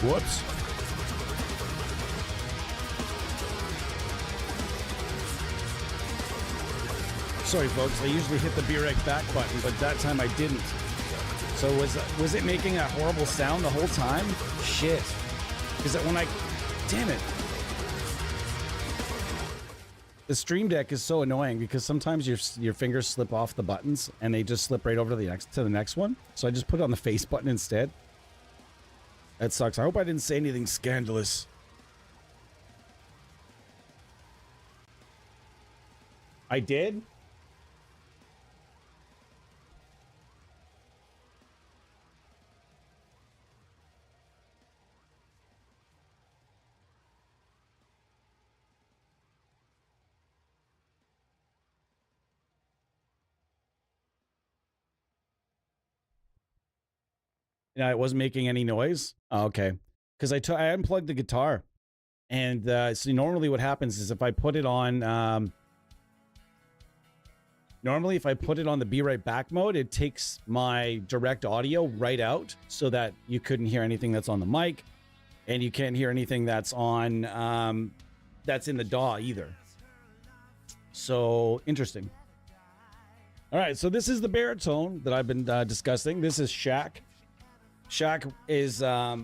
Whoops. Sorry, folks. I usually hit the beer egg back button, but that time I didn't. So was it making a horrible sound the whole time? Shit. Is it when I... Damn it. The Stream Deck is so annoying because sometimes your fingers slip off the buttons and they just slip right over to the next one. So I just put it on the face button instead. That sucks. I hope I didn't say anything scandalous. I did? Yeah, it wasn't making any noise. Oh, okay, because I unplugged the guitar, and so normally what happens is if I put it on, normally if I put it on the Be Right Back mode, it takes my direct audio right out, so that you couldn't hear anything that's on the mic, and you can't hear anything that's on that's in the DAW either. So interesting. All right, so this is the baritone that I've been discussing. This is Shaq. Shaq is I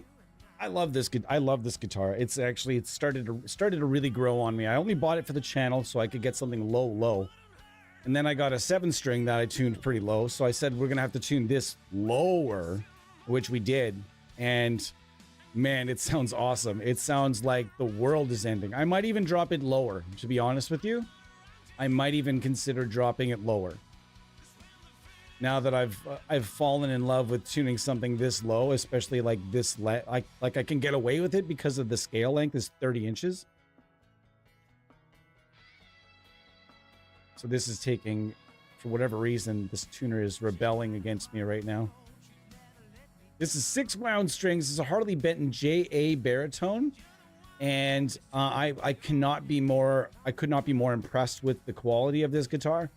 love this guitar. It's actually it started to really grow on me. I only bought it for the channel so I could get something low. And then I got a 7-string that I tuned pretty low. So I said we're going to have to tune this lower, which we did. And man, it sounds awesome. It sounds like the world is ending. I might even drop it lower, to be honest with you. I might even consider dropping it lower. Now that I've fallen in love with tuning something this low, especially like this, like I can get away with it because of the scale length is 30 inches. So this is taking, for whatever reason, this tuner is rebelling against me right now. This is 6 wound strings. This is a Harley Benton JA baritone, and I could not be more impressed with the quality of this guitar.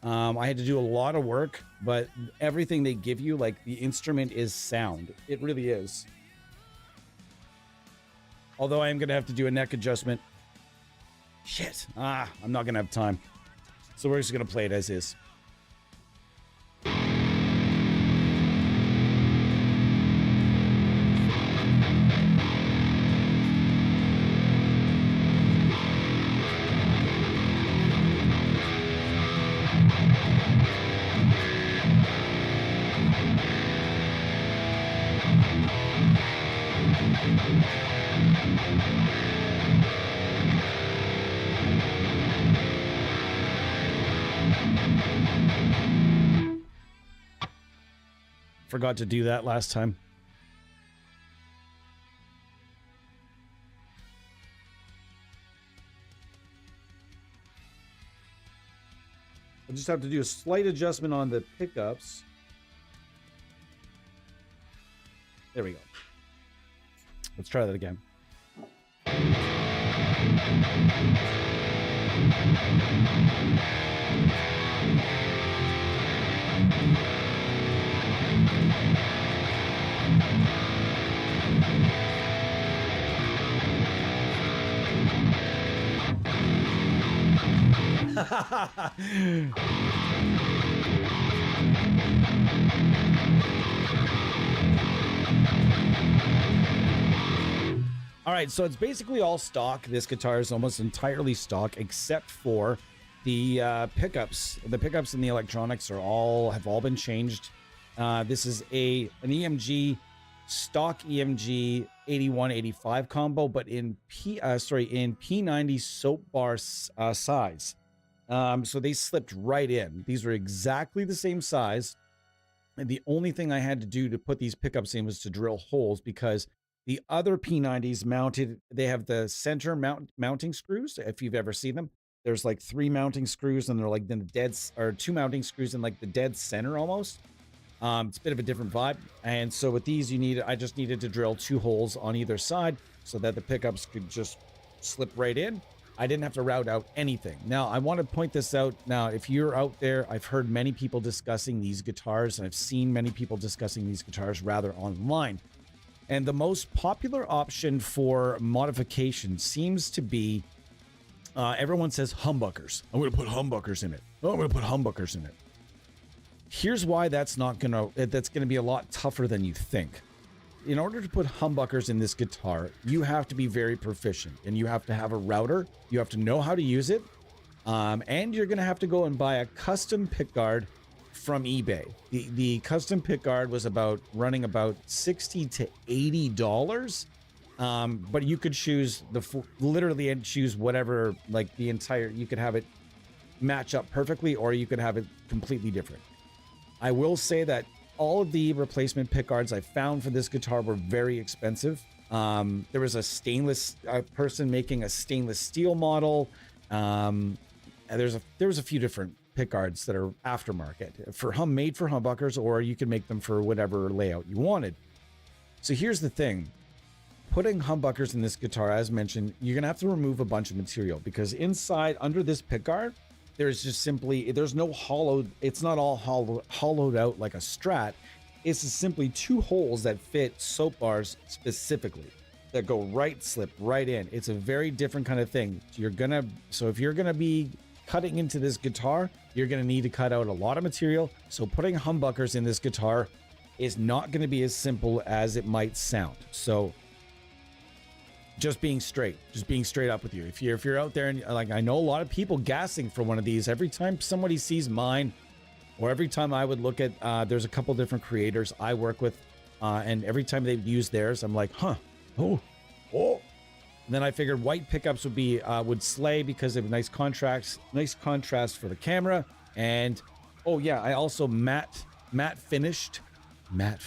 I had to do a lot of work, but everything they give you, like the instrument is sound. It really is. Although I am going to have to do a neck adjustment. Shit. I'm not going to have time. So we're just going to play it as is. Forgot to do that last time. I just have to do a slight adjustment on the pickups. There we go. Let's try that again. All right, so it's basically all stock. This guitar is almost entirely stock, except for the pickups. The pickups and the electronics have all been changed. This is an EMG stock EMG 8185 combo, but in P90 soap bar size. So they slipped right in. These were exactly the same size. And the only thing I had to do to put these pickups in was to drill holes, because the other P90s mounted, they have the center mounting screws. If you've ever seen them, there's like 3 mounting screws, and they're like in the dead, or 2 mounting screws in like the dead center almost. It's a bit of a different vibe. And so with these, I just needed to drill 2 holes on either side so that the pickups could just slip right in. I didn't have to route out anything. Now, I want to point this out. Now, if you're out there, I've heard many people discussing these guitars, and I've seen many people discussing these guitars rather online. And the most popular option for modification seems to be, everyone says humbuckers. I'm going to put humbuckers in it. Oh, I'm going to put humbuckers in it. Here's why that's going to be a lot tougher than you think. In order to put humbuckers in this guitar, you have to be very proficient, and you have to have a router. You have to know how to use it. And you're going to have to go and buy a custom pickguard from eBay. The custom pickguard was running about $60 to $80. But you could choose literally choose whatever, like the entire, you could have it match up perfectly, or you could have it completely different. I will say that all of the replacement pickguards I found for this guitar were very expensive. There was a person making a stainless steel model. And there was a few different pickguards that are aftermarket made for humbuckers, or you can make them for whatever layout you wanted. So here's the thing. Putting humbuckers in this guitar, as mentioned, you're going to have to remove a bunch of material because inside, under this pickguard, there's just simply, there's no hollowed, it's not all hollowed out like a Strat. It's just simply 2 holes that fit soap bars specifically that go right, slip right in. It's a very different kind of thing. So if you're going to be cutting into this guitar, you're going to need to cut out a lot of material. So putting humbuckers in this guitar is not going to be as simple as it might sound. So just being straight up with you. If you're out there and like, I know a lot of people gassing for one of these. Every time somebody sees mine, or every time I would look at, there's a couple different creators I work with, and every time they use theirs, I'm like, huh, oh. And then I figured white pickups would slay because of nice contrast for the camera. And oh yeah, I also matte finished my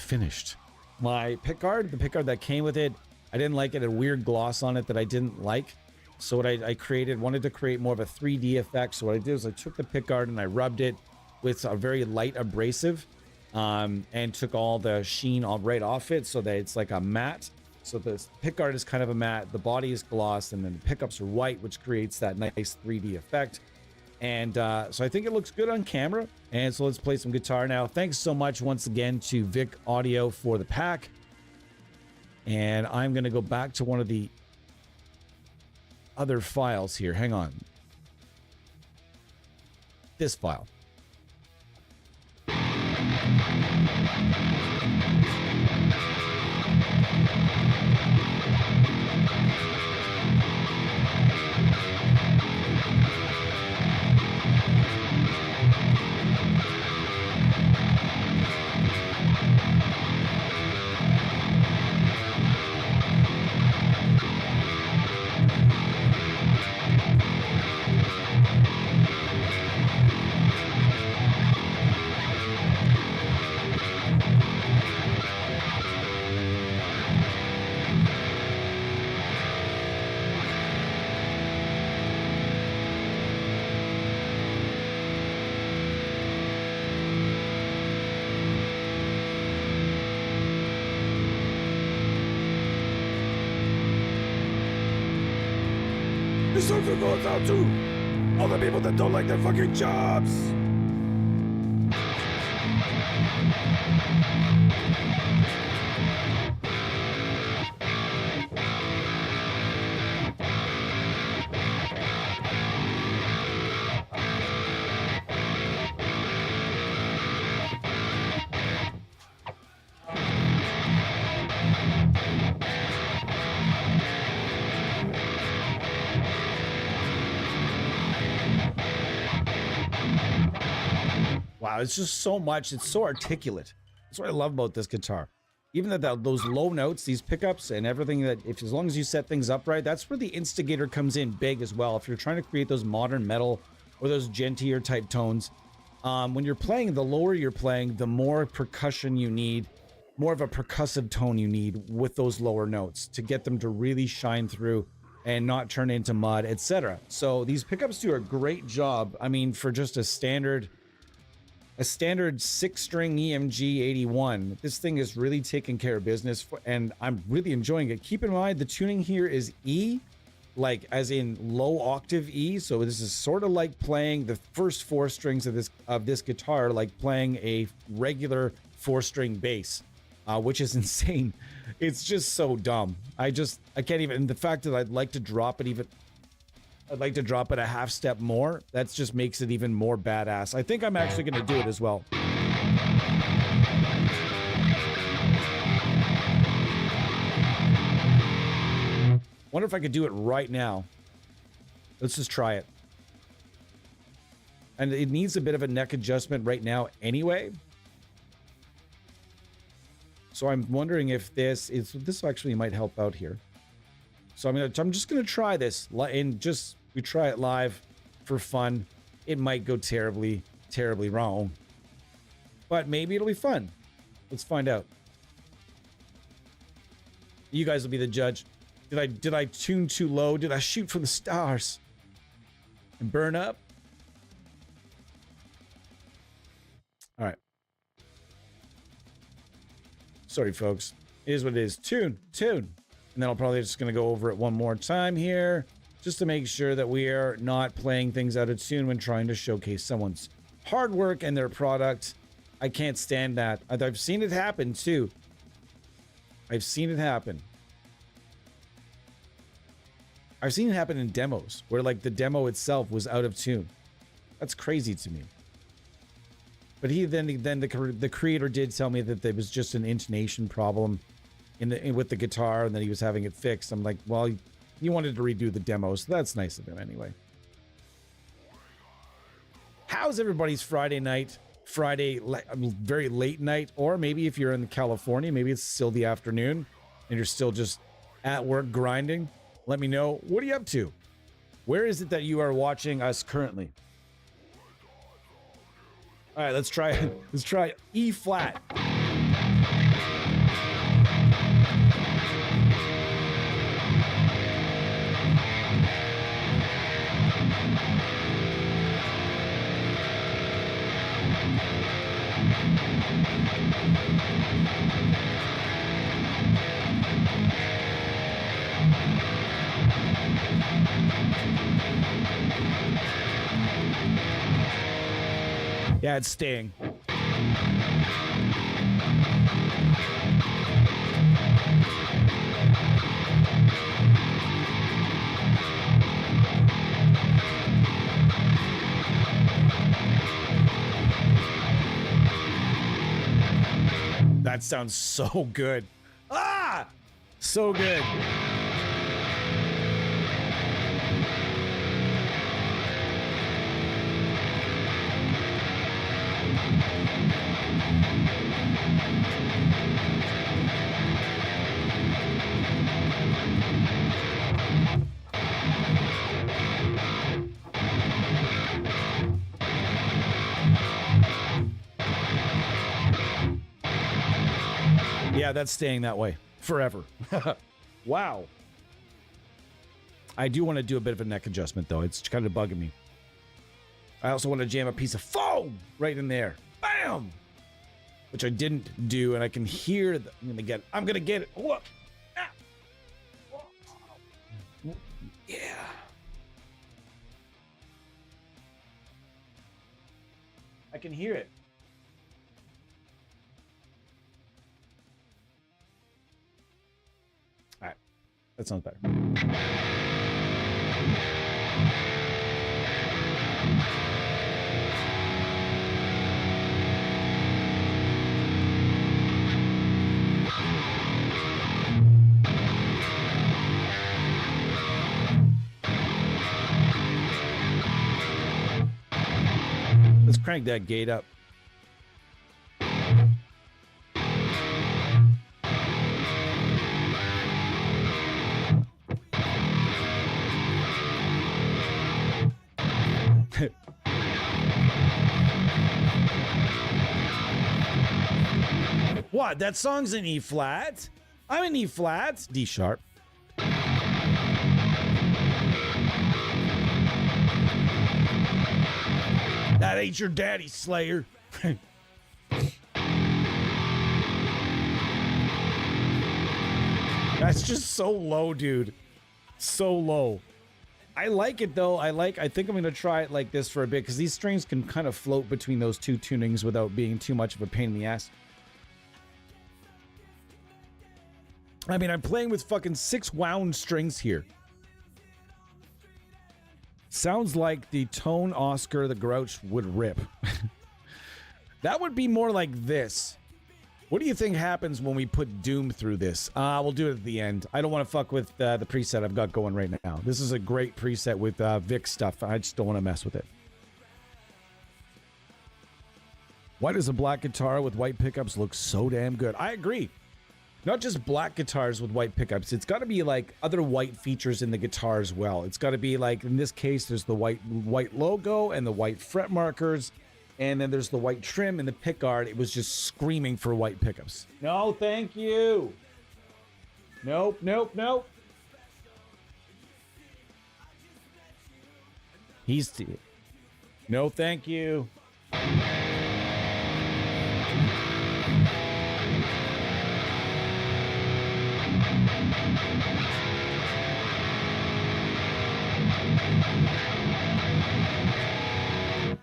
pickguard, the pickguard that came with it. I didn't like it, a weird gloss on it that I didn't like. So what I wanted to create more of a 3D effect. So what I did was I took the pickguard and I rubbed it with a very light abrasive, and took all the sheen right off it so that it's like a matte. So the pickguard is kind of a matte, the body is gloss, and then the pickups are white, which creates that nice 3D effect. And so I think it looks good on camera. And so let's play some guitar now. Thanks so much once again to Vic Audio for the pack. And I'm going to go back to one of the other files here. Hang on. This file. This song goes out to all the people that don't like their fucking jobs. Wow, it's just so much. It's so articulate. That's what I love about this guitar. Even those low notes, these pickups and everything, as long as you set things up right, that's where the instigator comes in big as well. If you're trying to create those modern metal or those gentler type tones, when you're playing, the lower you're playing, the more percussion you need, more of a percussive tone you need with those lower notes to get them to really shine through and not turn into mud, etc. So these pickups do a great job. I mean, for just a standard 6-string EMG 81, this thing is really taking care of business, and I'm really enjoying it. Keep in mind, the tuning here is E, like as in low octave E. So this is sort of like playing the first 4 strings of this guitar, like playing a regular 4-string bass, which is insane. It's just so dumb. I can't even. And the fact that I'd like to drop it a half step more. That just makes it even more badass. I think I'm actually going to do it as well. Wonder if I could do it right now. Let's just try it. And it needs a bit of a neck adjustment right now anyway. So I'm wondering if this actually might help out here. So I'm just gonna try this and we try it live for fun. It might go terribly, terribly wrong, but maybe it'll be fun. Let's find out. You guys will be the judge. Did I tune too low? Did I shoot for the stars and burn up? All right. Sorry, folks. It is what it is. Tune. And then I'll probably just going to go over it one more time here, just to make sure that we are not playing things out of tune when trying to showcase someone's hard work and their product. I can't stand that. I've seen it happen too. I've seen it happen. I've seen it happen in demos where like the demo itself was out of tune. That's crazy to me. But the creator did tell me that there was just an intonation problem with the guitar and that he was having it fixed. I'm like, well, you wanted to redo the demo, so that's nice of him anyway. How's everybody's Friday night? Very late night, or maybe if you're in California, maybe it's still the afternoon and you're still just at work grinding. Let me know. What are you up to? Where is it that you are watching us currently? All right, let's try E flat. Yeah, it's staying. That sounds so good. Ah! So good. Yeah, that's staying that way forever. Wow. I do want to do a bit of a neck adjustment, though. It's kind of bugging me. I also want to jam a piece of foam right in there. Bam! Which I didn't do, and I can hear the, I'm gonna get it. Look. Ah. Yeah. I can hear it. All right. That sounds better. Let's crank that gate up. What? That song's in E flat? I'm in E flat. D sharp. That ain't your daddy, Slayer. That's just so low, dude. So low. I like it though. I think I'm gonna try it like this for a bit because these strings can kind of float between those two tunings without being too much of a pain in the ass. I mean, I'm playing with fucking 6 wound strings here. Sounds like the tone Oscar the Grouch would rip. That would be more like this. What do you think happens when we put Doom through this? We'll do it at the end. I don't want to fuck with the preset I've got going right now. This is a great preset with Vic stuff. I just don't want to mess with it. Why does a black guitar with white pickups look so damn good? I agree. Not just black guitars with white pickups. It's got to be like other white features in the guitar as well. It's got to be like, in this case, there's the white logo and the white fret markers. And then there's the white trim and the pickguard. It was just screaming for white pickups. No, thank you. Nope, nope, nope. No, thank you.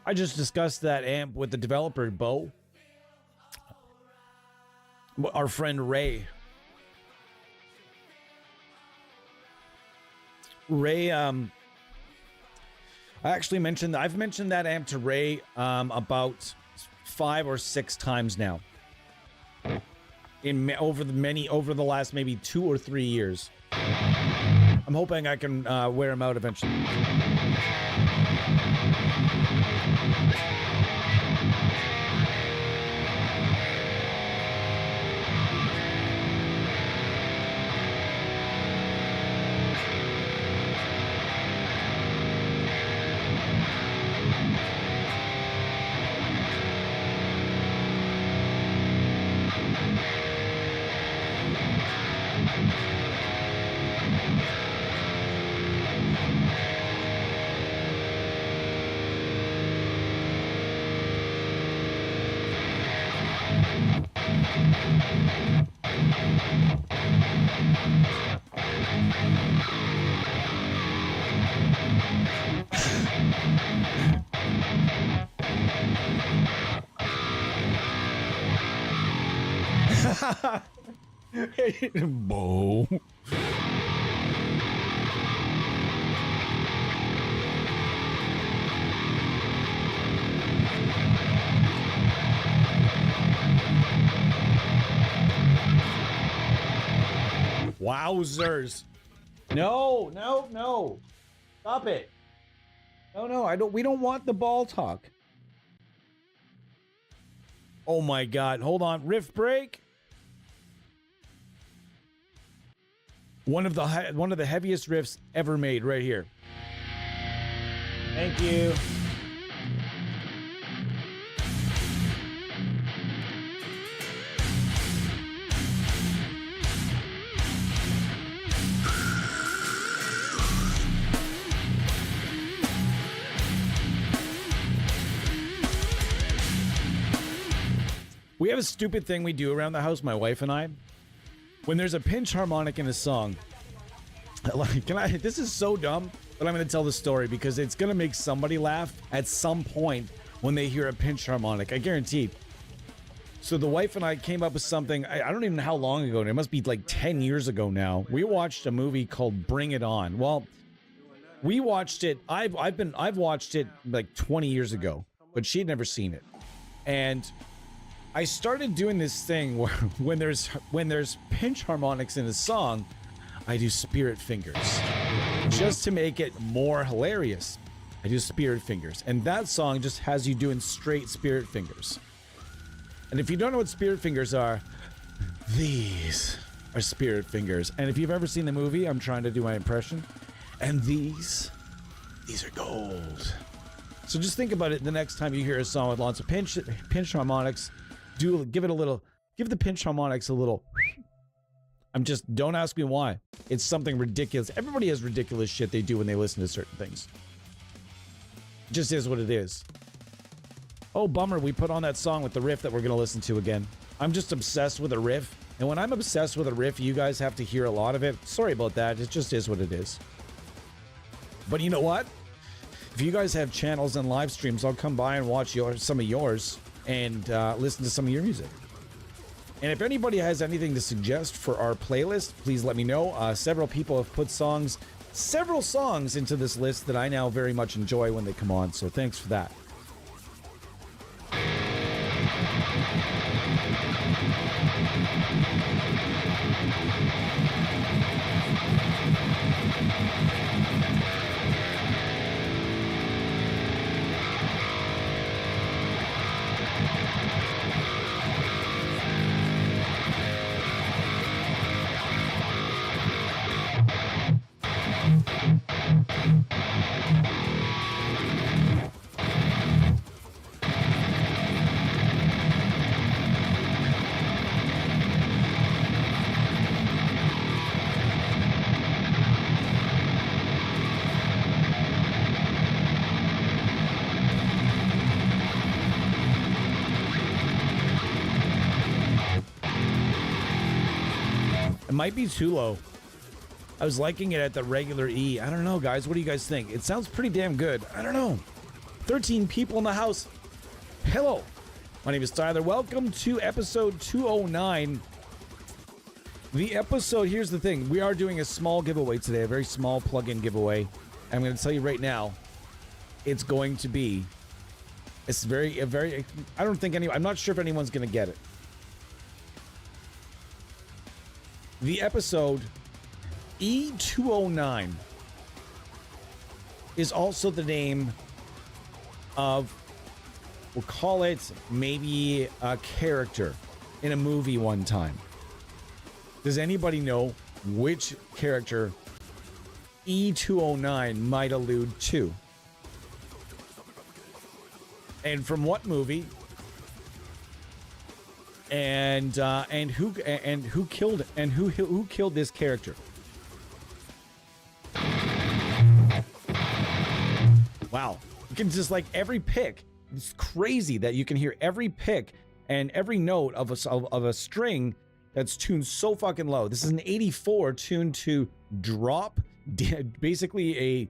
I just discussed that amp with the developer, Bo. Our friend Ray. Ray, I actually I've mentioned that amp to Ray about 5 or 6 times now. Over the last maybe 2 or 3 years. I'm hoping I can wear him out eventually. Bo. Wowzers. No, no, no. Stop it. No, we don't want the ball talk. Oh my God. Hold on. Riff break. One of the heaviest riffs ever made right here. Thank you. We have a stupid thing we do around the house, my wife and I. When there's a pinch harmonic in a song, this is so dumb, but I'm going to tell the story because it's going to make somebody laugh at some point when they hear a pinch harmonic. I guarantee. So the wife and I came up with something, I don't even know how long ago, it must be like 10 years ago now. We watched a movie called Bring It On. Well, we watched it, I've watched it like 20 years ago, but she had never seen it. And I started doing this thing where when there's pinch harmonics in a song, I do spirit fingers. Just to make it more hilarious, I do spirit fingers. And that song just has you doing straight spirit fingers. And if you don't know what spirit fingers are, these are spirit fingers. And if you've ever seen the movie, I'm trying to do my impression. And these are gold. So just think about it the next time you hear a song with lots of pinch harmonics. Give the pinch harmonics a little. Don't ask me why. It's something ridiculous. Everybody has ridiculous shit they do when they listen to certain things. It just is what it is. Oh, bummer, we put on that song with the riff that we're going to listen to again. I'm just obsessed with a riff. And when I'm obsessed with a riff, you guys have to hear a lot of it. Sorry about that. It just is what it is. But you know what? If you guys have channels and live streams, I'll come by and watch some of yours and listen to some of your music. And if anybody has anything to suggest for our playlist, please let me know. Several people have put several songs into this list that I now very much enjoy when they come on, so thanks for that. Might be too low. I was liking it at the regular E. I don't know, guys. What do you guys think? It sounds pretty damn good. I don't know. 13 people in the house. Hello. My name is Tyler. Welcome to episode 209. The episode, here's the thing. We are doing a small giveaway today, a very small plug-in giveaway. I'm going to tell you right now, it's going to be, it's very, I don't think I'm not sure if anyone's going to get it. The episode E209 is also the name of, we'll call it maybe a character in a movie one time. Does anybody know which character E209 might allude to? And from what movie? And who killed it? And who killed this character? Wow. You can just like every pick. It's crazy that you can hear every pick and every note of a string that's tuned so fucking low. This is an 84 tuned to drop. Basically a,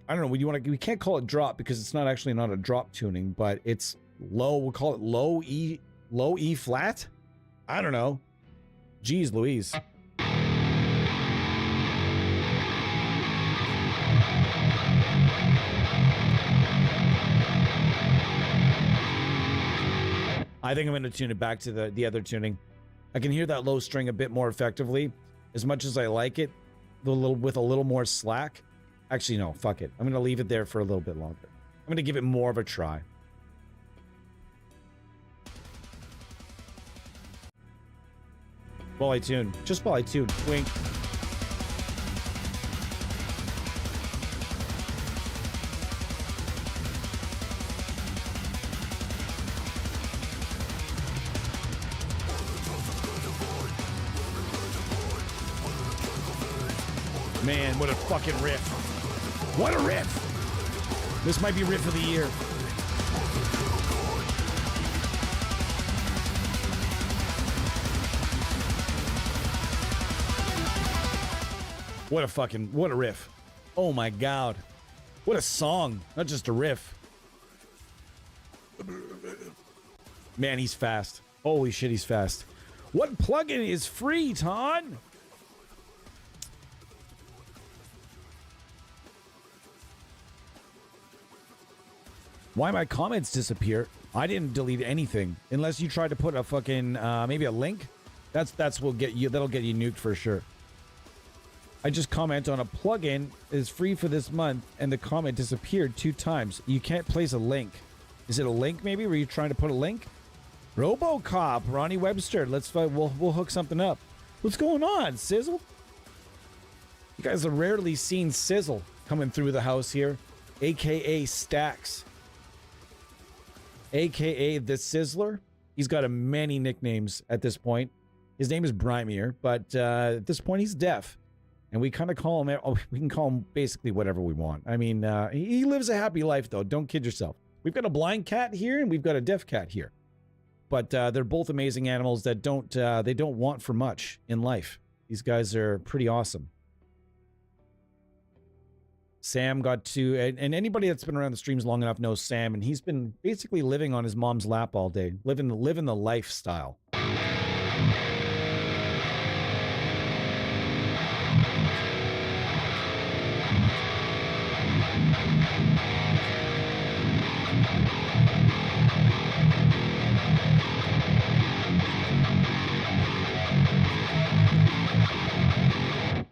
I don't know what you want to, we can't call it drop because it's not a drop tuning, but it's low. We'll call it low E flat. I don't know. Jeez Louise. I think I'm going to tune it back to the other tuning. I can hear that low string a bit more effectively. As much as I like it, with a little more slack. Actually, no, fuck it. I'm going to leave it there for a little bit longer. I'm going to give it more of a try. While I tune. Just while I tune. Wink. Man, what a fucking riff. What a riff. This might be riff of the year. What a riff. Oh my God. What a song. Not just a riff. Man, he's fast. Holy shit, he's fast. What plugin is free, Ton? Why my comments disappear? I didn't delete anything. Unless you tried to put a fucking, maybe a link. That'll get you nuked for sure. I just comment on a plugin is free for this month and the comment disappeared 2 times. You can't place a link. Is it a link maybe? Were you trying to put a link? RoboCop, Ronnie Webster. Let's we'll hook something up. What's going on, Sizzle? You guys have rarely seen Sizzle coming through the house here, aka Stacks. AKA the Sizzler. He's got many nicknames at this point. His name is Brimir, but at this point he's deaf. And we kind of call him, we can call him basically whatever we want. I mean, he lives a happy life though. Don't kid yourself. We've got a blind cat here and we've got a deaf cat here. But they're both amazing animals that they don't want for much in life. These guys are pretty awesome. Sam got to, and anybody that's been around the streams long enough knows Sam, and he's been basically living on his mom's lap all day, living the lifestyle.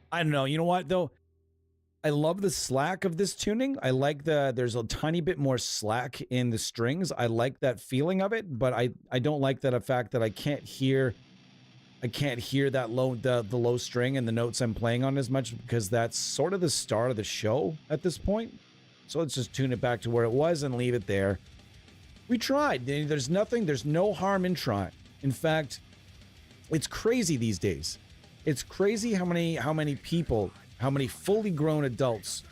I don't know. You know what though? I love the slack of this tuning. I like there's a tiny bit more slack in the strings. I like that feeling of it, but I don't like that fact that I can't hear that the low string and the notes I'm playing on as much because that's sort of the start of the show at this point. So let's just tune it back to where it was and leave it there. We tried. There's no harm in trying. In fact, it's crazy these days. It's crazy how many people, how many fully grown adults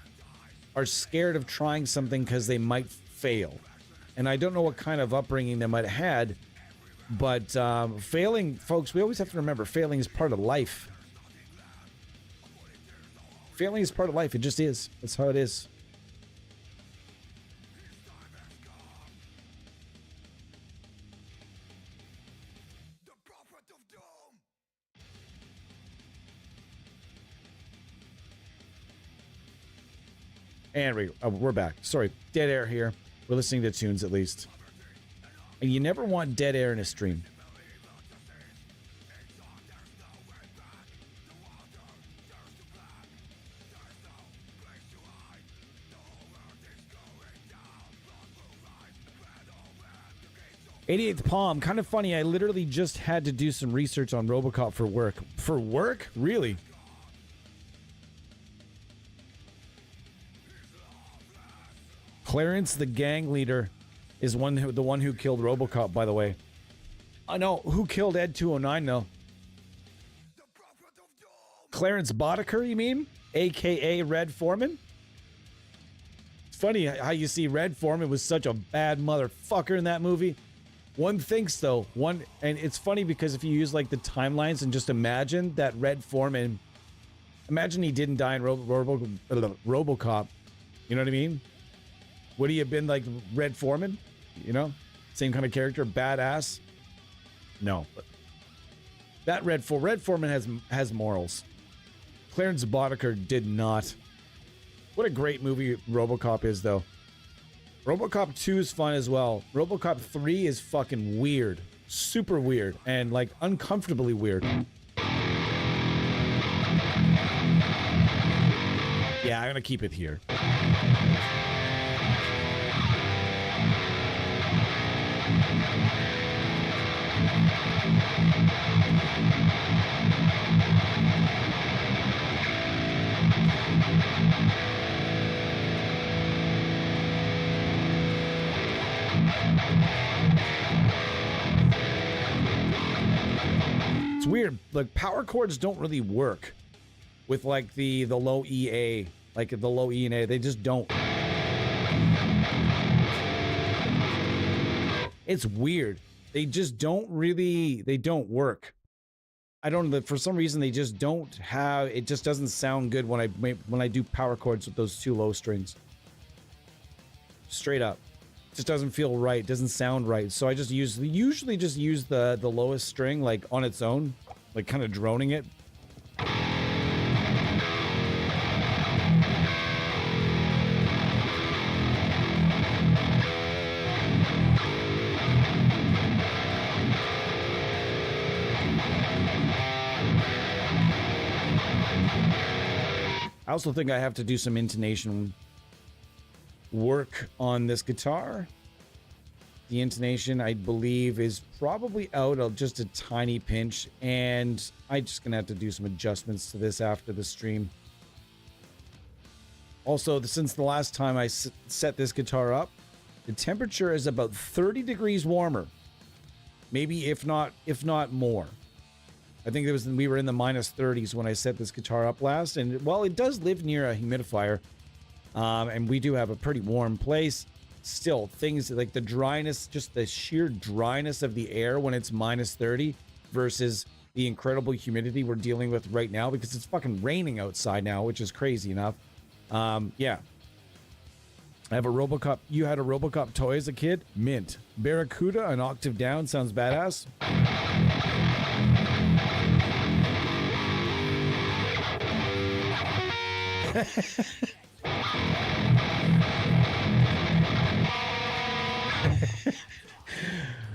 are scared of trying something because they might fail. And I don't know what kind of upbringing they might have had, but failing, folks, we always have to remember failing is part of life. Failing is part of life. It just is. That's how it is. And we're back. Sorry, dead air here. We're listening to tunes at least. And you never want dead air in a stream. '88th Palm, kind of funny. I literally just had to do some research on RoboCop for work. For work? Really? Clarence, the gang leader, is the one who killed RoboCop, by the way. I know. Who killed Ed209, though? Clarence Boddicker, you mean? A.K.A. Red Foreman? It's funny how you see Red Foreman was such a bad motherfucker in that movie. One thinks, though, and it's funny because if you use, like, the timelines and just imagine that Red Foreman, imagine he didn't die in RoboCop. You know what I mean? Would he have been like Red Foreman? You know? Same kind of character, badass? No. But that Red Foreman has morals. Clarence Boddicker did not. What a great movie RoboCop is, though. RoboCop 2 is fun as well. RoboCop 3 is fucking weird. Super weird. And, like, uncomfortably weird. Yeah, I'm gonna keep it here. It's weird. Like, power chords don't really work with, like, the low EA, like the low E and A. They just don't. It's weird. They just don't really, they don't work. I don't know, for some reason they just don't have, it just doesn't sound good when I do power chords with those two low strings. Straight up. It just doesn't feel right. It doesn't sound right. So I just usually just use the lowest string, like, on its own, like, kind of droning it. I also think I have to do some intonation work on this guitar. The intonation, I believe, is probably out of just a tiny pinch, and I'm just gonna have to do some adjustments to this after the stream. Also, since the last time I set this guitar up, the temperature is about 30 degrees warmer, maybe if not more. I think we were in the minus 30s when I set this guitar up last, and while it does live near a humidifier, and we do have a pretty warm place, still, things like the dryness, just the sheer dryness of the air when it's minus 30 versus the incredible humidity we're dealing with right now, because it's fucking raining outside now, which is crazy enough. Yeah. I have a RoboCop. You had a RoboCop toy as a kid? Mint. Barracuda, an octave down, sounds badass.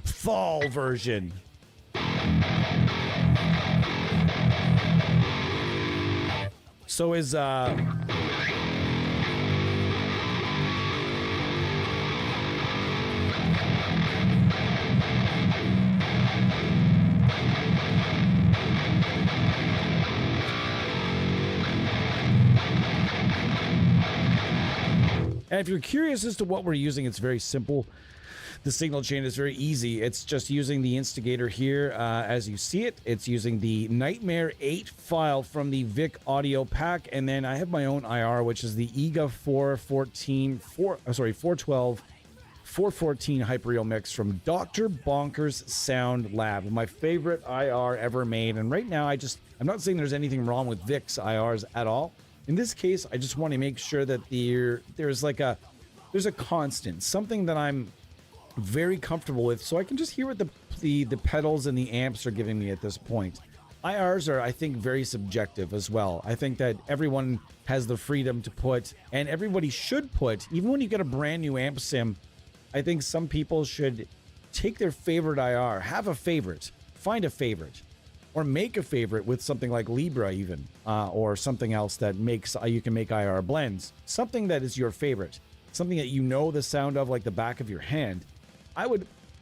Thall version. So is and if you're curious as to what we're using, it's very simple. The signal chain is very easy. It's just using the instigator here as you see it. It's using the Nightmare 8 file from the Vic audio pack. And then I have my own IR, which is the EGA 414 Hyperreal mix from Dr. Bonkers Sound Lab. My favorite IR ever made. And right now, I'm not saying there's anything wrong with Vic's IRs at all. In this case, I just want to make sure that there's a constant, something that I'm very comfortable with, so I can just hear what the pedals and the amps are giving me at this point. IRs are, I think, very subjective as well. I think that everyone has the freedom to put, and everybody should put, even when you get a brand new amp sim, I think some people should take their favorite IR, have a favorite, find a favorite, or make a favorite with something like Libra even, or something else that makes, you can make IR blends. Something that is your favorite, something that you know the sound of like the back of your hand.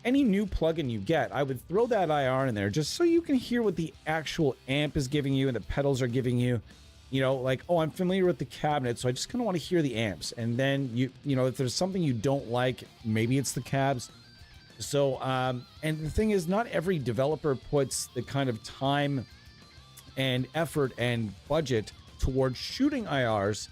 Any new plugin you get, I would throw that IR in there just so you can hear what the actual amp is giving you and the pedals are giving you. You know, like, oh, I'm familiar with the cabinet, so I just kind of want to hear the amps. And then you know, if there's something you don't like, maybe it's the cabs. So, and the thing is, not every developer puts the kind of time and effort and budget towards shooting IRs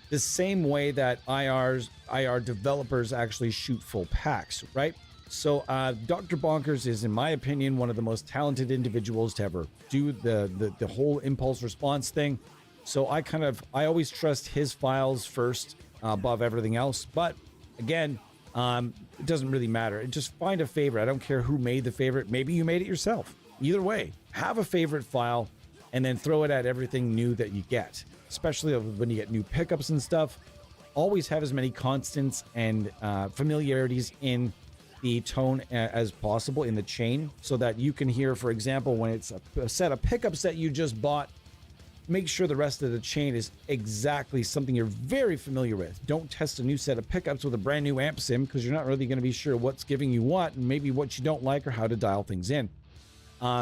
the same way that IR developers actually shoot full packs, right? So Dr. Bonkers is, in my opinion, one of the most talented individuals to ever do the whole impulse response thing. So I always trust his files first above everything else. But again, it doesn't really matter. Just find a favorite. I don't care who made the favorite. Maybe you made it yourself. Either way, have a favorite file and then throw it at everything new that you get, especially when you get new pickups and stuff. Always have as many constants and familiarities in the tone as possible in the chain, so that you can hear, for example, when it's a set of pickups that you just bought, make sure the rest of the chain is exactly something you're very familiar with. Don't test a new set of pickups with a brand new amp sim, because you're not really going to be sure what's giving you what, and maybe what you don't like, or how to dial things in.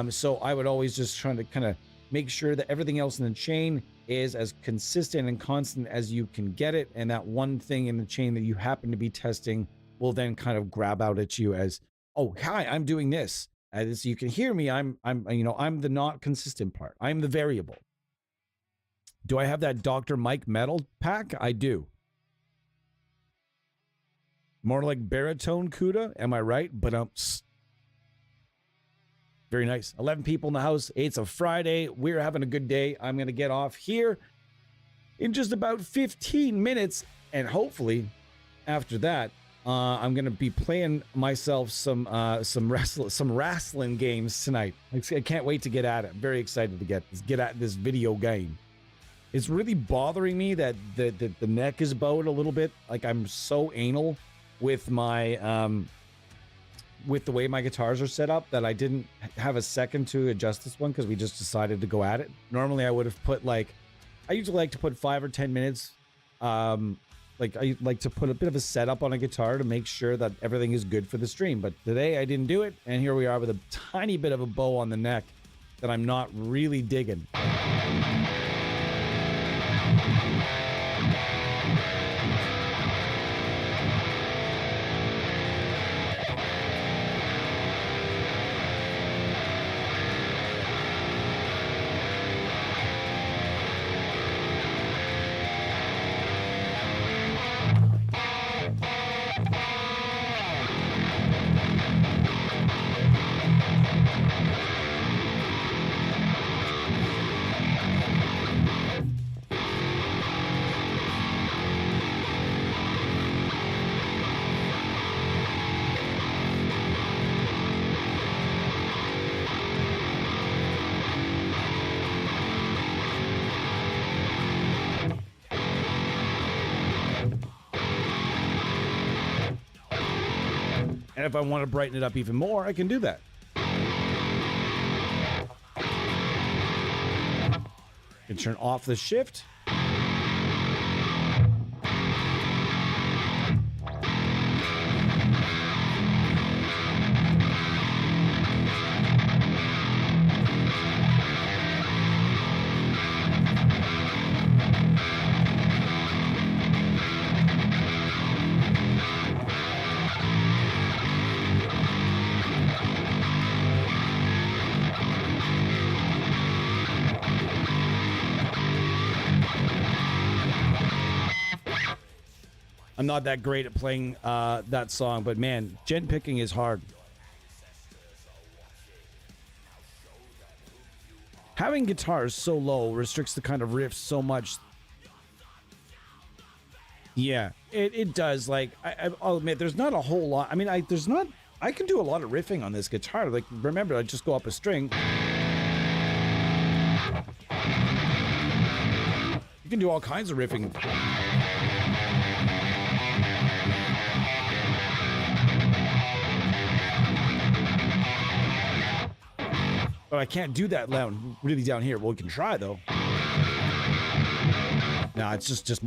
So I would always just try to kind of make sure that everything else in the chain is as consistent and constant as you can get it, and that one thing in the chain that you happen to be testing will then kind of grab out at you as, oh, hi, I'm doing this. As you can hear me, I'm the not consistent part. I'm the variable. Do I have that Dr. Mike metal pack? I do. More like baritone CUDA, am I right? But very nice. 11 people in the house. It's a Friday. We're having a good day. I'm going to get off here in just about 15 minutes, and hopefully after that, I'm gonna be playing myself some wrestling games tonight. I can't wait to get at it. I'm very excited to get at this video game. It's really bothering me that the neck is bowed a little bit. Like, I'm so anal with my with the way my guitars are set up that I didn't have a second to adjust this one, because we just decided to go at it. Normally I would have put I usually like to put 5 or 10 minutes. I like to put a bit of a setup on a guitar to make sure that everything is good for the stream. But today I didn't do it, and here we are with a tiny bit of a bow on the neck that I'm not really digging. And if I want to brighten it up even more, I can do that. And turn off the shift. I'm not that great at playing that song, but man, gent picking is hard. Having guitars so low restricts the kind of riffs so much. Yeah, it does. Like, I'll admit, there's not a whole lot. I mean, I can do a lot of riffing on this guitar. Like, remember, I just go up a string. You can do all kinds of riffing. But I can't do that really down here. Well, we can try though. Nah, it's just this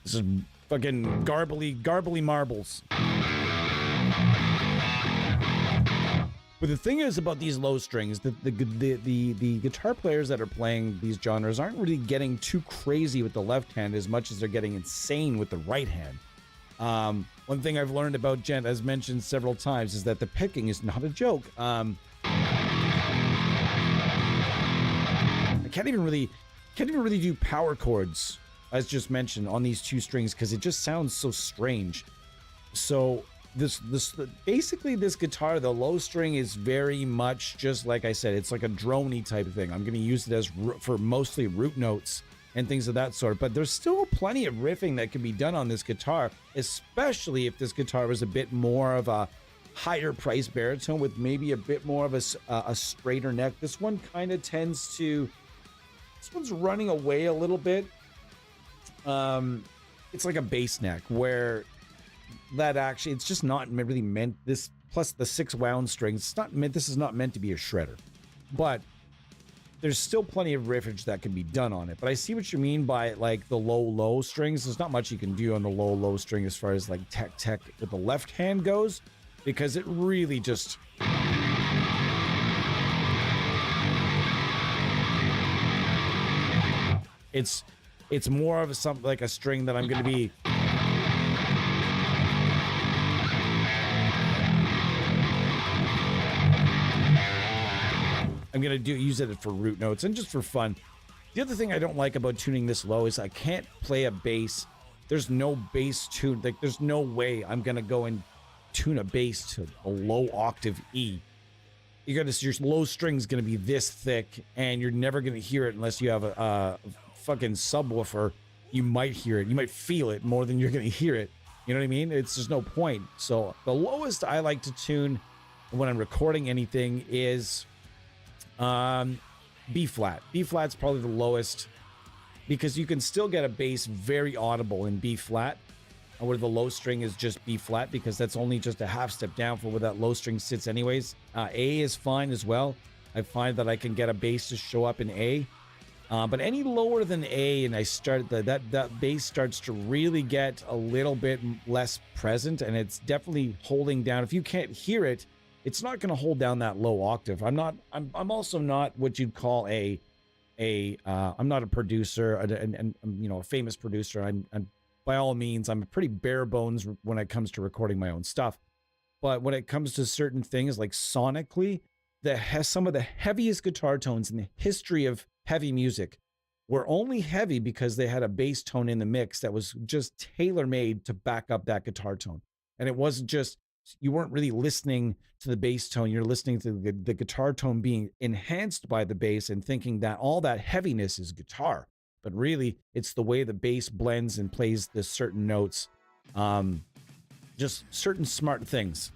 is fucking garbly marbles. But the thing is about these low strings, the guitar players that are playing these genres aren't really getting too crazy with the left hand as much as they're getting insane with the right hand. One thing I've learned about Gent, as mentioned several times, is that the picking is not a joke. I can't even really do power chords, as just mentioned, on these two strings because it just sounds so strange. So basically this guitar, the low string is very much just like I said, it's like a droney type of thing. I'm going to use it as for mostly root notes and things of that sort, but there's still plenty of riffing that can be done on this guitar, especially if this guitar was a bit more of a higher price baritone with maybe a bit more of a straighter neck. This one kind of tends to, this one's running away a little bit. It's like a bass neck where that actually, it's just not really meant, this plus the 6 wound strings, it's not meant, this is not meant to be a shredder, but there's still plenty of riffage that can be done on it. But I see what you mean by like the low strings. There's not much you can do on the low string as far as like tech with the left hand goes, because it really just it's more of something like a string that I'm going to be use it for root notes and just for fun. The other thing I don't like about tuning this low is I can't play a bass. There's no bass tune. Like there's no way I'm gonna go and tune a bass to a low octave E. Your low string is gonna be this thick, and you're never gonna hear it unless you have a fucking subwoofer. You might hear it. You might feel it more than you're gonna hear it. You know what I mean? It's just no point. So the lowest I like to tune when I'm recording anything is B flat. B flat's probably the lowest because you can still get a bass very audible in B flat, where the low string is just B flat because that's only just a half step down from where that low string sits anyways. A is fine as well. I find that I can get a bass to show up in A, but any lower than A and I start that bass starts to really get a little bit less present, and it's definitely holding down. If you can't hear it, it's not going to hold down that low octave. I'm also not what you'd call I'm not a producer and you know, a famous producer. I'm by all means, I'm pretty bare bones when it comes to recording my own stuff. But when it comes to certain things like sonically, some of the heaviest guitar tones in the history of heavy music were only heavy because they had a bass tone in the mix that was just tailor-made to back up that guitar tone. And it wasn't just, you weren't really listening to the bass tone, you're listening to the guitar tone being enhanced by the bass and thinking that all that heaviness is guitar. But really, it's the way the bass blends and plays the certain notes. Just certain smart things.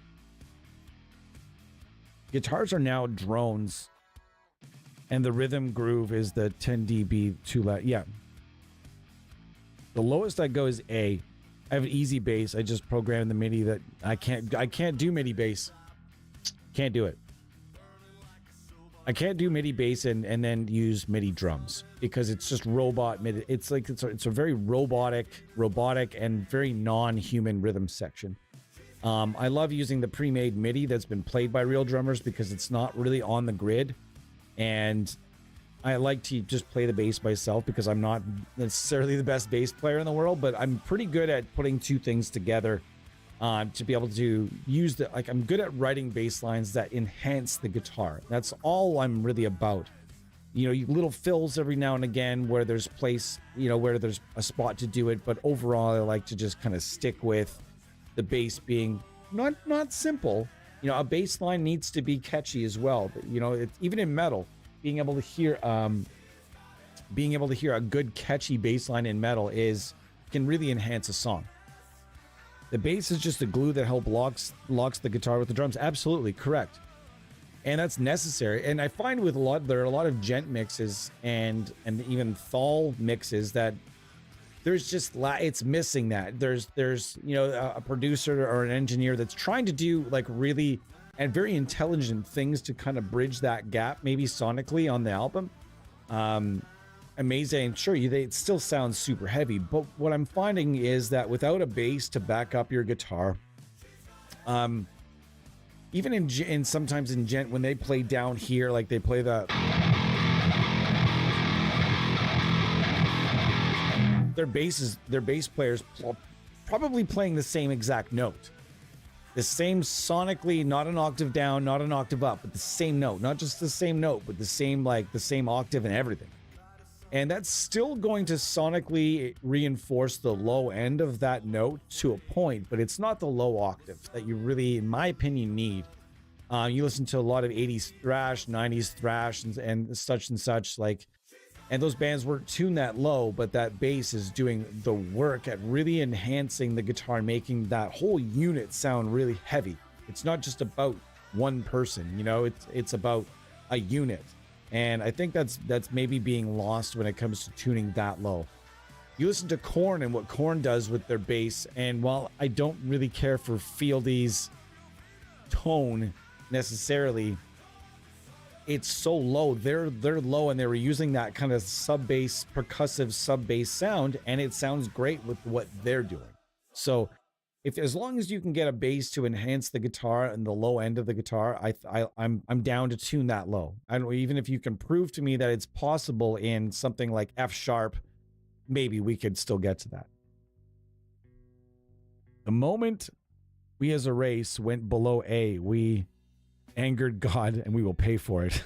Guitars are now drones, and the rhythm groove is the 10 dB too loud. Yeah. The lowest I go is A. I have an easy bass. I just programmed the MIDI that I can't do MIDI bass. Can't do it. I can't do MIDI bass and then use MIDI drums because it's just robot MIDI. It's like it's a very robotic and very non-human rhythm section. I love using the pre-made MIDI that's been played by real drummers because it's not really on the grid, and I like to just play the bass myself because I'm not necessarily the best bass player in the world, but I'm pretty good at putting two things together to be able to use I'm good at writing bass lines that enhance the guitar. That's all I'm really about. You know, little fills every now and again where there's place, you know, where there's a spot to do it, but overall I like to just kind of stick with the bass being not simple. You know, a bass line needs to be catchy as well. But, you know, even in metal, being able to hear a good catchy bass line in metal can really enhance a song. The bass is just the glue that helps locks the guitar with the drums. Absolutely correct. and that's necessary. And I find with there are a lot of gent mixes and even thall mixes that there's just it's missing that. There's you know, a producer or an engineer that's trying to do like really and very intelligent things to kind of bridge that gap, maybe sonically on the album. Amazing. Sure, it still sounds super heavy, but what I'm finding is that without a bass to back up your guitar, even in sometimes in gent, when they play down here, like they play the, their bass players probably playing the same exact note, the same sonically, not an octave down, not an octave up, but the same note, not just the same note, but the same, like the same octave and everything. And that's still going to sonically reinforce the low end of that note to a point, but it's not the low octave that you really, in my opinion, need. You listen to a lot of 80s thrash, 90s thrash, and such, like, and those bands weren't tuned that low, but that bass is doing the work at really enhancing the guitar, making that whole unit sound really heavy. It's not just about one person, you know, it's about a unit. And I think that's maybe being lost when it comes to tuning that low. You listen to Korn and what Korn does with their bass, and while I don't really care for Fieldy's tone necessarily, it's so low. They're low, and they were using that kind of sub-bass, percussive sub-bass sound, and it sounds great with what they're doing. So as long as you can get a bass to enhance the guitar and the low end of the guitar, I'm down to tune that low. I don't, even if you can prove to me that it's possible in something like F sharp, maybe we could still get to that. The moment we as a race went below A, we angered God, and we will pay for it.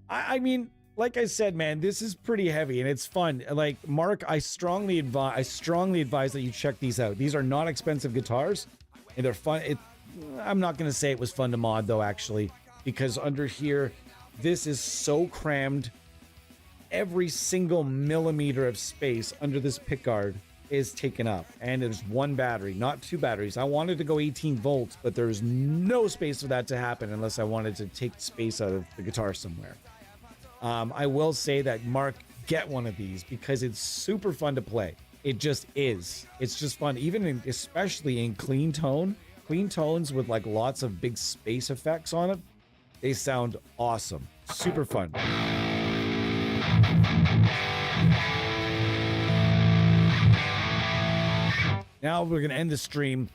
I mean, like I said, man, this is pretty heavy and it's fun. Like, Mark, I strongly advise that you check these out. These are not expensive guitars, and they're fun. I'm not going to say it was fun to mod, though, actually, because under here, this is so crammed. Every single millimeter of space under this pickguard is taken up, and there's one battery, not two batteries. I wanted to go 18 volts, but there's no space for that to happen unless I wanted to take space out of the guitar somewhere. I will say that, Mark, get one of these because it's super fun to play. It just is. It's just fun, especially in clean tones with like lots of big space effects on it. They sound awesome. Super fun. Now we're going to end the stream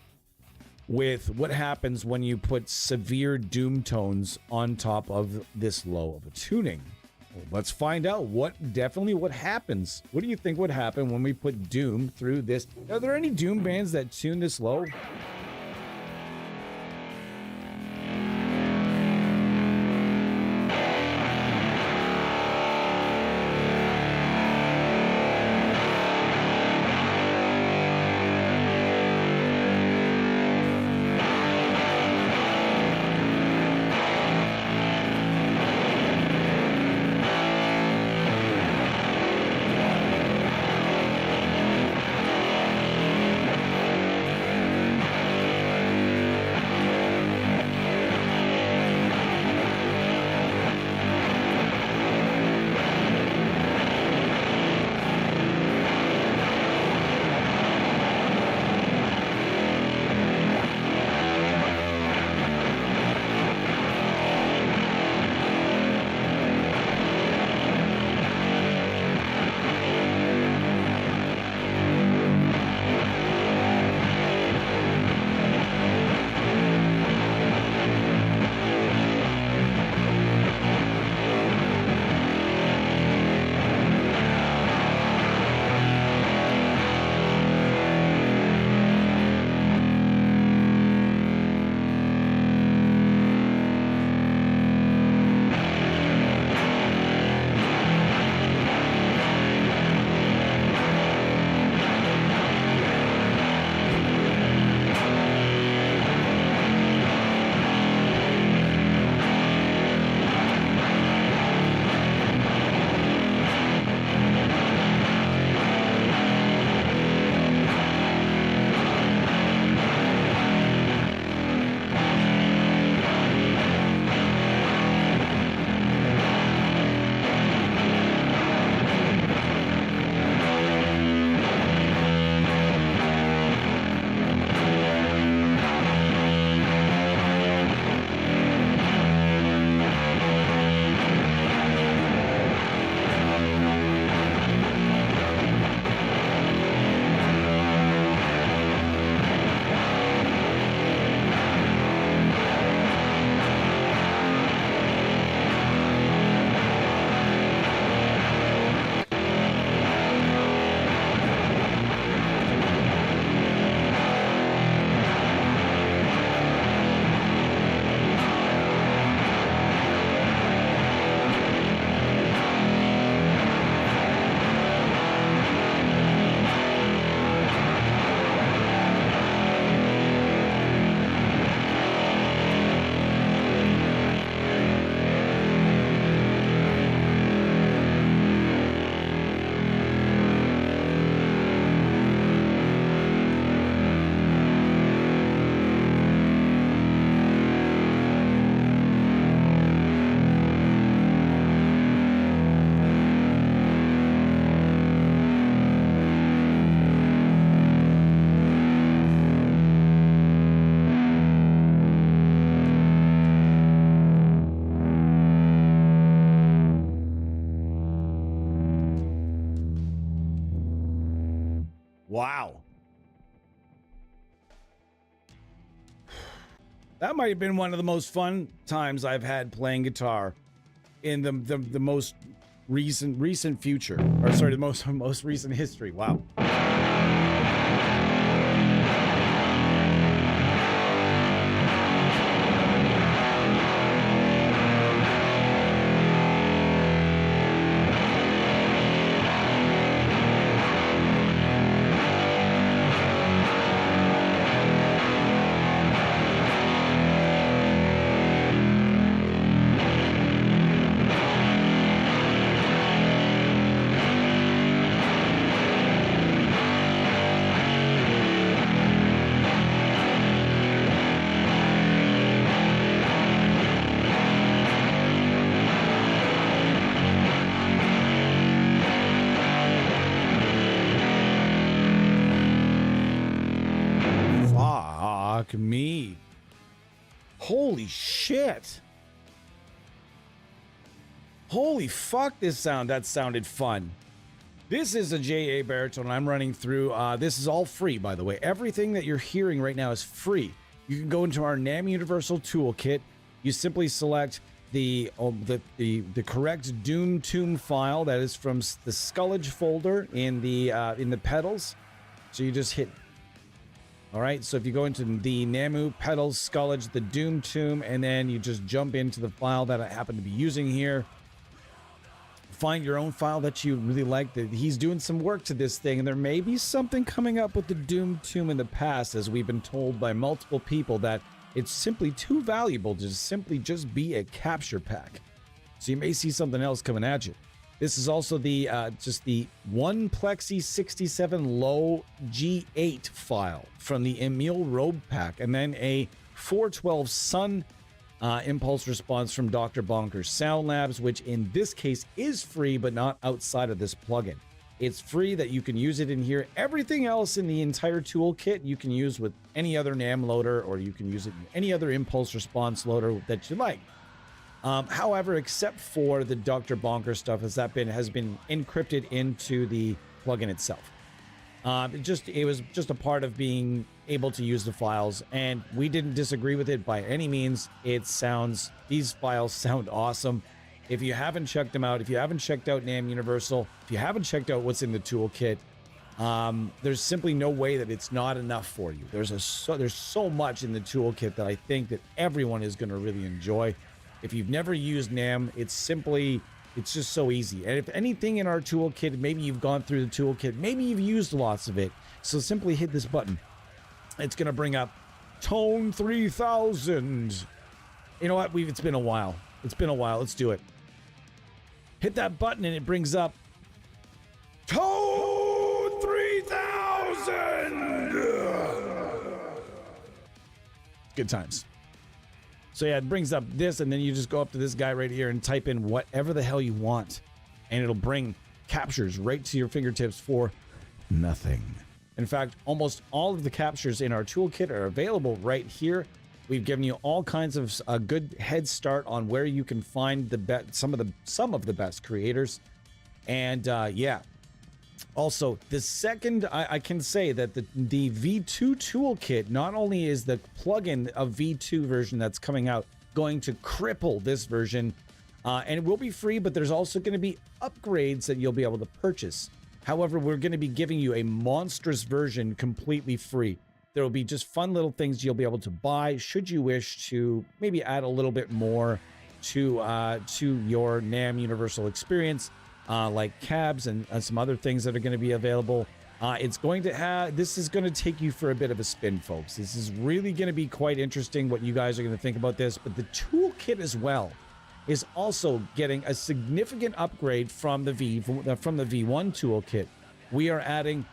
with what happens when you put severe doom tones on top of this low of a tuning. Well, let's find out what happens. What do you think would happen when we put doom through this? Are there any doom bands that tune this low? Wow. That might have been one of the most fun times I've had playing guitar in the most recent future. Or sorry, the most recent history. Wow. Fuck me. Holy shit. Holy fuck, that sounded fun. This is a JA baritone I'm running through. This is all free, by the way. Everything that you're hearing right now is free. You can go into our NAMM Universal Toolkit. You simply select the correct Doom Tomb file that is from the Scullage folder in the pedals. So you just hit. All right, so if you go into the Namu, Pedals, Scullage, the Doom Tomb, and then you just jump into the file that I happen to be using here. Find your own file that you really like. That he's doing some work to this thing, and there may be something coming up with the Doom Tomb in the past, as we've been told by multiple people that it's simply too valuable to simply just be a capture pack. So you may see something else coming at you. This is also the just the 1 Plexi 67 low G8 file from the Emil Robe pack, and then a 412 Sun impulse response from Dr. Bonker's Sound Labs, which in this case is free, but not outside of this plugin. It's free that you can use it in here. Everything else in the entire toolkit you can use with any other NAMM loader, or you can use it in any other impulse response loader that you like. However, except for the Dr. Bonker stuff, has been encrypted into the plugin itself. It was just a part of being able to use the files, and we didn't disagree with it by any means. These files sound awesome. If you haven't checked them out, if you haven't checked out NAMM Universal, if you haven't checked out what's in the toolkit, there's simply no way that it's not enough for you. There's so much in the toolkit that I think that everyone is going to really enjoy. If you've never used NAMM, it's just so easy. And if anything in our toolkit, maybe you've gone through the toolkit, maybe you've used lots of it. So simply hit this button. It's going to bring up Tone 3000. You know what? It's been a while. It's been a while. Let's do it. Hit that button and it brings up Tone 3000. Good times. So yeah, it brings up this, and then you just go up to this guy right here and type in whatever the hell you want, and it'll bring captures right to your fingertips for nothing. In fact, almost all of the captures in our toolkit are available right here. We've given you all kinds of a good head start on where you can find some of the best creators, and yeah. Also, the second, I can say that the V2 toolkit, not only is the plugin of V2 version that's coming out going to cripple this version, and it will be free, but there's also going to be upgrades that you'll be able to purchase. However, we're going to be giving you a monstrous version completely free. There will be just fun little things you'll be able to buy should you wish to maybe add a little bit more to your NAMM Universal experience. Like cabs and some other things that are going to be available. This is going to take you for a bit of a spin, folks. This is really going to be quite interesting what you guys are going to think about this. But the toolkit as well is also getting a significant upgrade from the V1 toolkit. We are adding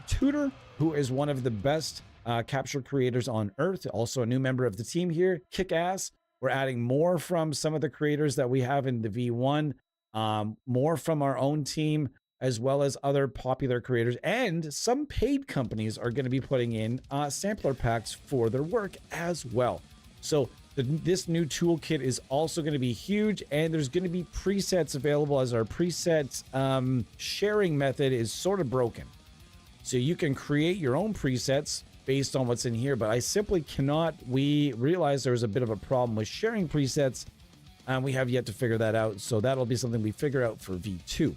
Tudor, who is one of the best capture creators on Earth, also a new member of the team here. Kick ass. We're adding more from some of the creators that we have in the V1. More from our own team, as well as other popular creators, and some paid companies are going to be putting in sampler packs for their work as well. So this new toolkit is also going to be huge, and there's going to be presets available, as our presets sharing method is sort of broken. So you can create your own presets based on what's in here, but I simply cannot. We realized there was a bit of a problem with sharing presets, and we have yet to figure that out. So that'll be something we figure out for V2.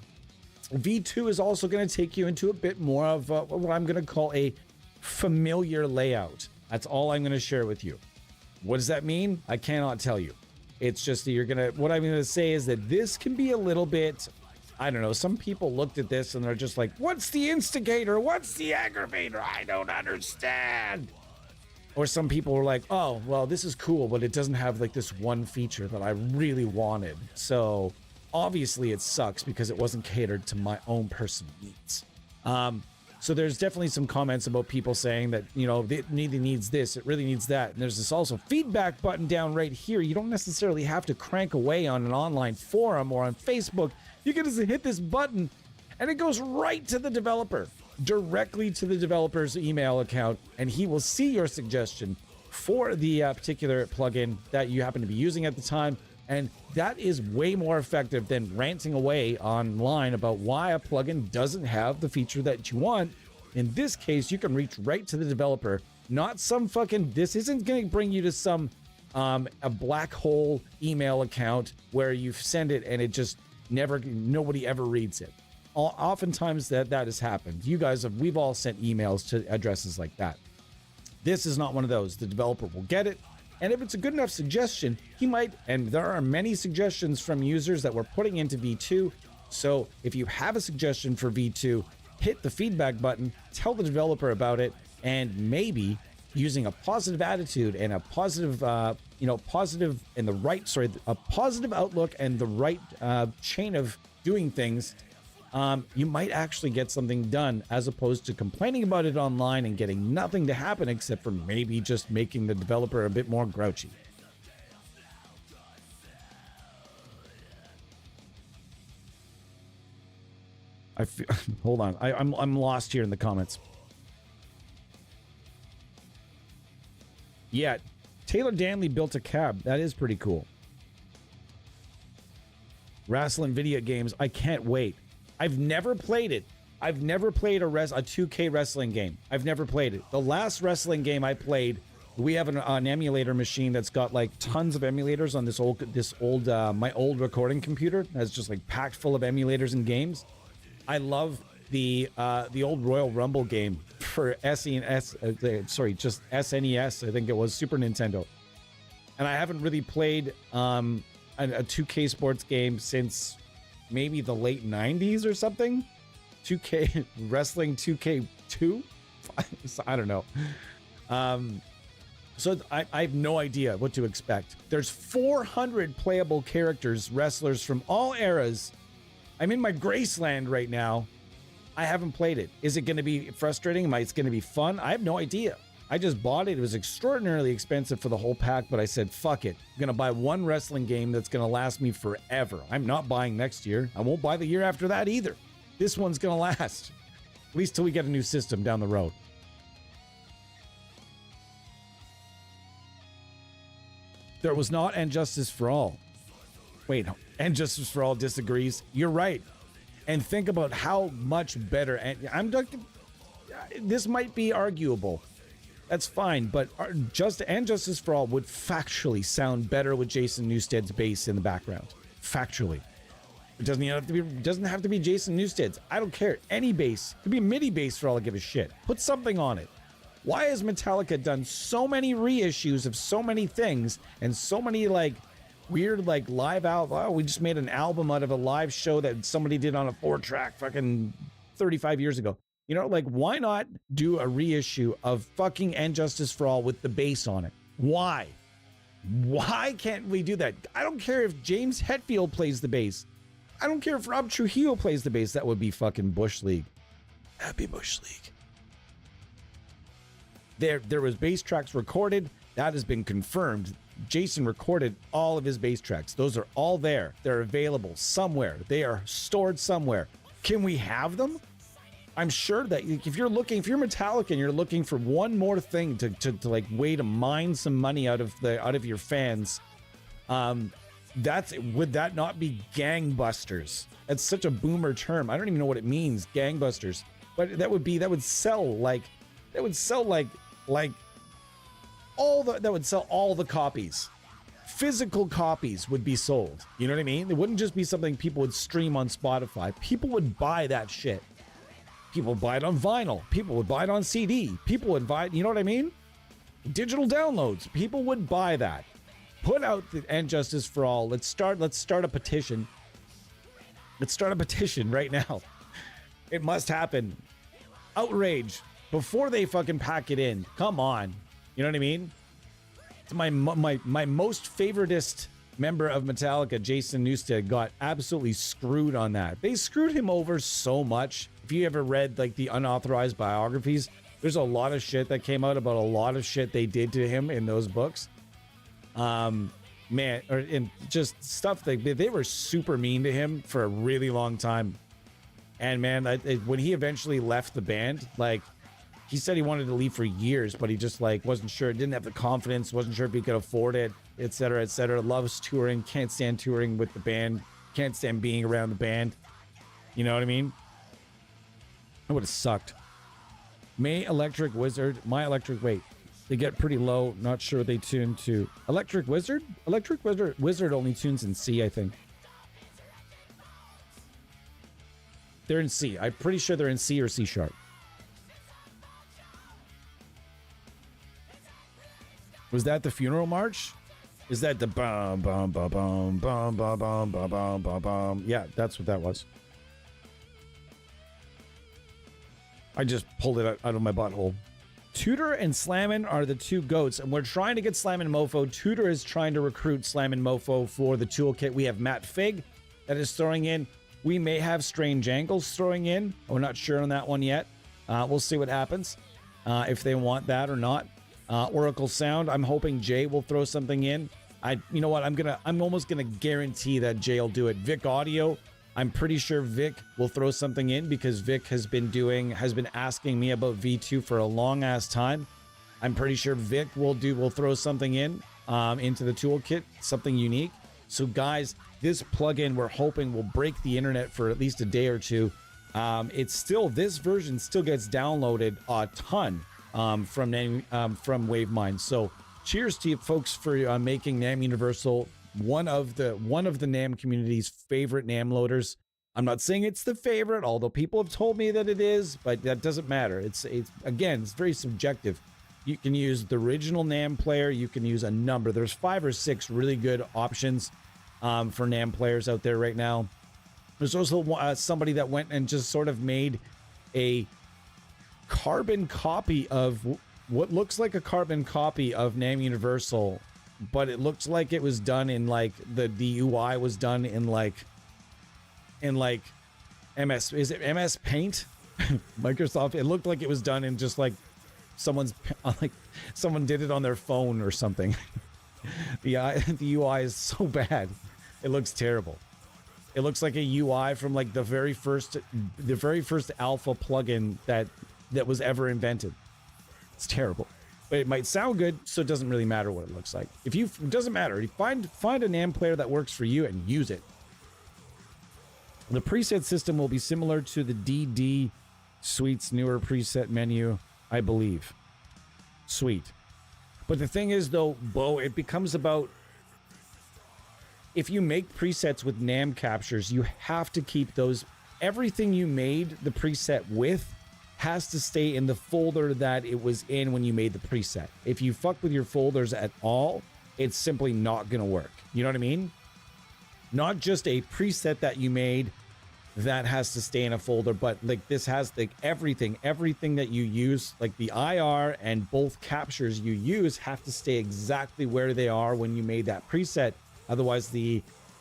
V2 is also going to take you into a bit more of what I'm going to call a familiar layout. That's all I'm going to share with you. What does that mean? I cannot tell you. It's just that what I'm going to say is that this can be a little bit, I don't know, some people looked at this and they're just like, what's the instigator? What's the aggravator? I don't understand. Or some people were like, oh, well, this is cool, but it doesn't have like this one feature that I really wanted. So obviously it sucks because it wasn't catered to my own personal needs. So there's definitely some comments about people saying that, you know, it really needs this, it really needs that. And there's this also feedback button down right here. You don't necessarily have to crank away on an online forum or on Facebook. You can just hit this button and it goes right to the developer, directly to the developer's email account, and he will see your suggestion for the particular plugin that you happen to be using at the time. And that is way more effective than ranting away online about why a plugin doesn't have the feature that you want. In this case, you can reach right to the developer, not some fucking, this isn't going to bring you to some, a black hole email account where you send it and it just nobody ever reads it. Oftentimes that has happened. We've all sent emails to addresses like that. This is not one of those. The developer will get it. And if it's a good enough suggestion, he might, and there are many suggestions from users that we're putting into V2. So if you have a suggestion for V2, hit the feedback button, tell the developer about it, and maybe using a positive attitude and a positive, positive and the right, a positive outlook and the right chain of doing things, you might actually get something done, as opposed to complaining about it online and getting nothing to happen except for maybe just making the developer a bit more grouchy. Hold on, I'm lost here in the comments. Yeah, Taylor Danley built a cab. That is pretty cool. Wrestling video games. I can't wait. I've never played it. I've never played a 2K wrestling game. I've never played it. The last wrestling game I played, we have an emulator machine that's got like tons of emulators on this old my old recording computer that's just like packed full of emulators and games. I love the old Royal Rumble game for just SNES. I think it was Super Nintendo. And I haven't really played a 2K sports game since maybe the late 90s or something. 2K wrestling 2K2. I don't know. So I have no idea what to expect. There's 400 playable characters, wrestlers from all eras. I'm in my Graceland right now. I haven't played it. Is it going to be frustrating? It's going to be fun? I have no idea. I just bought it. It was extraordinarily expensive for the whole pack, but I said, fuck it. I'm going to buy one wrestling game that's going to last me forever. I'm not buying next year. I won't buy the year after that either. This one's going to last. At least till we get a new system down the road. There was not And Justice for All. Wait, And Justice for All disagrees. You're right. And think about how much better. And this might be arguable. That's fine, but And Justice for All would factually sound better with Jason Newsted's bass in the background. Factually. It doesn't have to be Jason Newsted's. I don't care. Any bass. It could be a MIDI bass for all I give a shit. Put something on it. Why has Metallica done so many reissues of so many things and so many like weird like live album? Oh, we just made an album out of a live show that somebody did on a 4-track fucking 35 years ago. You know, like, why not do a reissue of fucking And Justice for All with the bass on it? Why? Why can't we do that? I don't care if James Hetfield plays the bass. I don't care if Rob Trujillo plays the bass. That would be fucking Bush League. Happy Bush League. There was bass tracks recorded. That has been confirmed. Jason recorded all of his bass tracks. Those are all there. They're available somewhere. They are stored somewhere. Can we have them? I'm sure that if you're Metallica and you're looking for one more thing to like way to mine some money out of your fans, would that not be gangbusters? That's such a boomer term. I don't even know what it means. Gangbusters. But that would sell like all the copies. Physical copies would be sold. You know what I mean? It wouldn't just be something people would stream on Spotify. People would buy that shit. People would buy it on vinyl. People would buy it on CD. People would buy it, you know what I mean? Digital downloads. People would buy that. Put out the End Justice for All. Let's start a petition. Let's start a petition right now. It must happen. Outrage before they fucking pack it in. Come on. You know what I mean? It's my most favoritist member of Metallica, Jason Newsted, got absolutely screwed on that. They screwed him over so much. If you ever read like the unauthorized biographies, there's a lot of shit that came out about a lot of shit they did to him in those books. Man, and just stuff they were super mean to him for a really long time. And man, when he eventually left the band, like, he said he wanted to leave for years, but he just like wasn't sure, didn't have the confidence, wasn't sure if he could afford it, etc., etc. Loves touring, can't stand touring with the band, can't stand being around the band. You know what I mean? It would have sucked. My Electric Wizard, wait, they get pretty low. Not sure they tune to Electric Wizard. Electric Wizard only tunes in C, I think. They're in C. I'm pretty sure they're in C or C sharp. Was that the funeral march? Is that the bum bum bum bum bum bum bum bum bum bum bum? Yeah, that's what that was. I just pulled it out of my butthole. Tudor and Slammin are the two goats, and we're trying to get Slammin' Mofo. Tudor is trying to recruit Slammin' Mofo for the toolkit. We have Matt Fig that is throwing in. We may have Strange Angles throwing in. We're not sure on that one yet. We'll see what happens, if they want that or not. Oracle Sound, I'm hoping Jay will throw something in. You know what? I'm almost gonna guarantee that Jay will do it. Vic Audio, I'm pretty sure Vic will throw something in because Vic has been asking me about V2 for a long ass time. I'm pretty sure Vic will throw something in into the toolkit, something unique. So guys, this plugin we're hoping will break the internet for at least a day or two. This version still gets downloaded a ton from Wavemind. So cheers to you folks for making NAMM Universal one of the NAMM community's favorite NAMM loaders. I'm not saying it's the favorite, although people have told me that it is, but that doesn't matter. It's very subjective. You can use the original NAMM player. You can use a number. There's 5 or 6 really good options for NAMM players out there right now. There's also somebody that went and just sort of made a carbon copy of what looks like a carbon copy of NAMM Universal, but it looks like it was done in like the UI was done in like MS. Is it MS Paint? Microsoft. It looked like it was done in just like someone did it on their phone or something. The UI is so bad. It looks terrible. It looks like a UI from like the very first alpha plugin that was ever invented. It's terrible, but it might sound good, so it doesn't really matter what it looks like. It doesn't matter. You find a NAMM player that works for you and use it. The preset system will be similar to the DD Suite's newer preset menu, I believe. Sweet. But the thing is, though, Bo, it becomes about, if you make presets with NAMM captures, you have to keep those. Everything you made the preset with has to stay in the folder that it was in when you made the preset. If you fuck with your folders at all, it's simply not going to work. You know what I mean? Not just a preset that you made that has to stay in a folder, but like this has like everything that you use, like the IR and both captures you use have to stay exactly where they are when you made that preset. Otherwise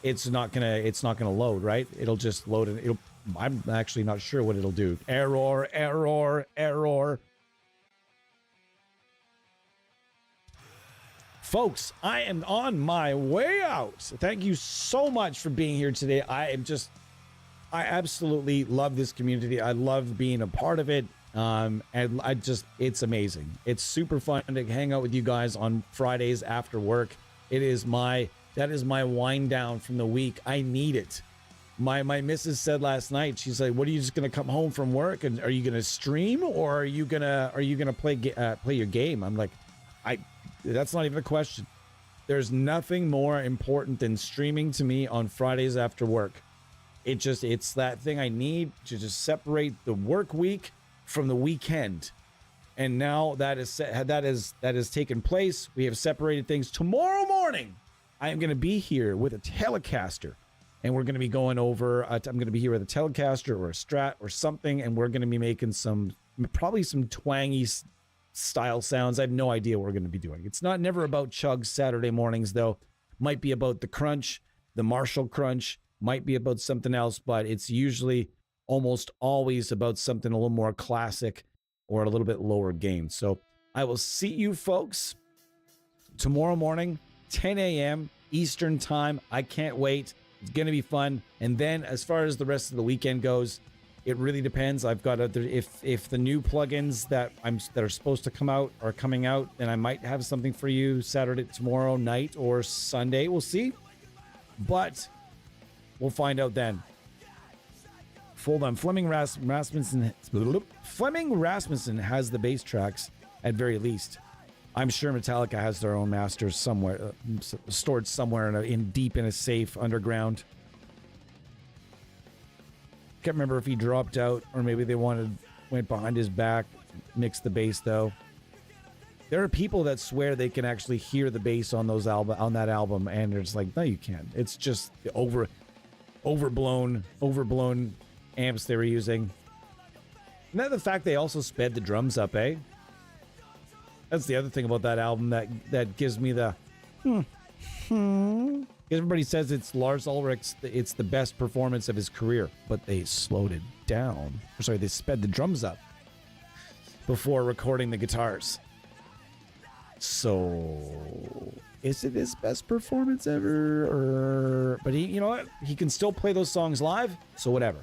it's not gonna load, right? It'll just load it. I'm actually not sure what it'll do. Error. Folks, I am on my way out. Thank you so much for being here today. I absolutely love this community. I love being a part of it. And it's amazing. It's super fun to hang out with you guys on Fridays after work. That is my wind down from the week. I need it. My missus said last night, she's like, "What, are you just gonna come home from work and are you gonna stream, or are you gonna play your game?" I'm like, that's not even a question. There's nothing more important than streaming to me on Fridays after work. It's that thing I need to just separate the work week from the weekend. And now that has taken place. We have separated things. Tomorrow morning, I am going to be here with a Telecaster, and we're going to be going over. I'm going to be here with a Telecaster or a Strat or something, and we're going to be making probably some twangy style sounds. I have no idea what we're going to be doing. It's never about Chugs Saturday mornings, though. Might be about the crunch, the Marshall crunch. Might be about something else, but it's usually almost always about something a little more classic or a little bit lower gain. So I will see you folks tomorrow morning, 10 a.m. Eastern time. I can't wait. It's going to be fun. And then as far as the rest of the weekend goes, it really depends. I've got if the new plugins that are supposed to come out are coming out, then I might have something for you Saturday, tomorrow night, or Sunday. We'll see. But we'll find out then. Hold on. Fleming Rasmussen has the bass tracks at very least. I'm sure Metallica has their own masters somewhere, stored somewhere deep in a safe underground. Can't remember if he dropped out or maybe they went behind his back, mixed the bass though. There are people that swear they can actually hear the bass on that album, and it's like, no, you can't. It's just overblown amps they were using. And then the fact they also sped the drums up, eh? That's the other thing about that album that gives me the Everybody says it's Lars Ulrich's, it's the best performance of his career, but they slowed it down. Sorry, they sped the drums up before recording the guitars. So, is it his best performance ever? But you know what? He can still play those songs live, so whatever.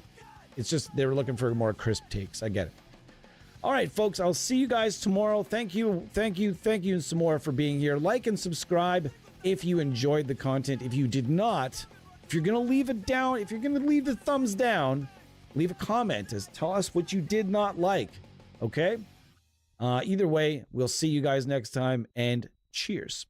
It's just they were looking for more crisp takes. I get it. All right, folks, I'll see you guys tomorrow. Thank you some more for being here. Like and subscribe if you enjoyed the content. If you did not, if you're going to leave it down, if you're going to leave the thumbs down, leave a comment. Tell us what you did not like, okay? Either way, we'll see you guys next time, and cheers.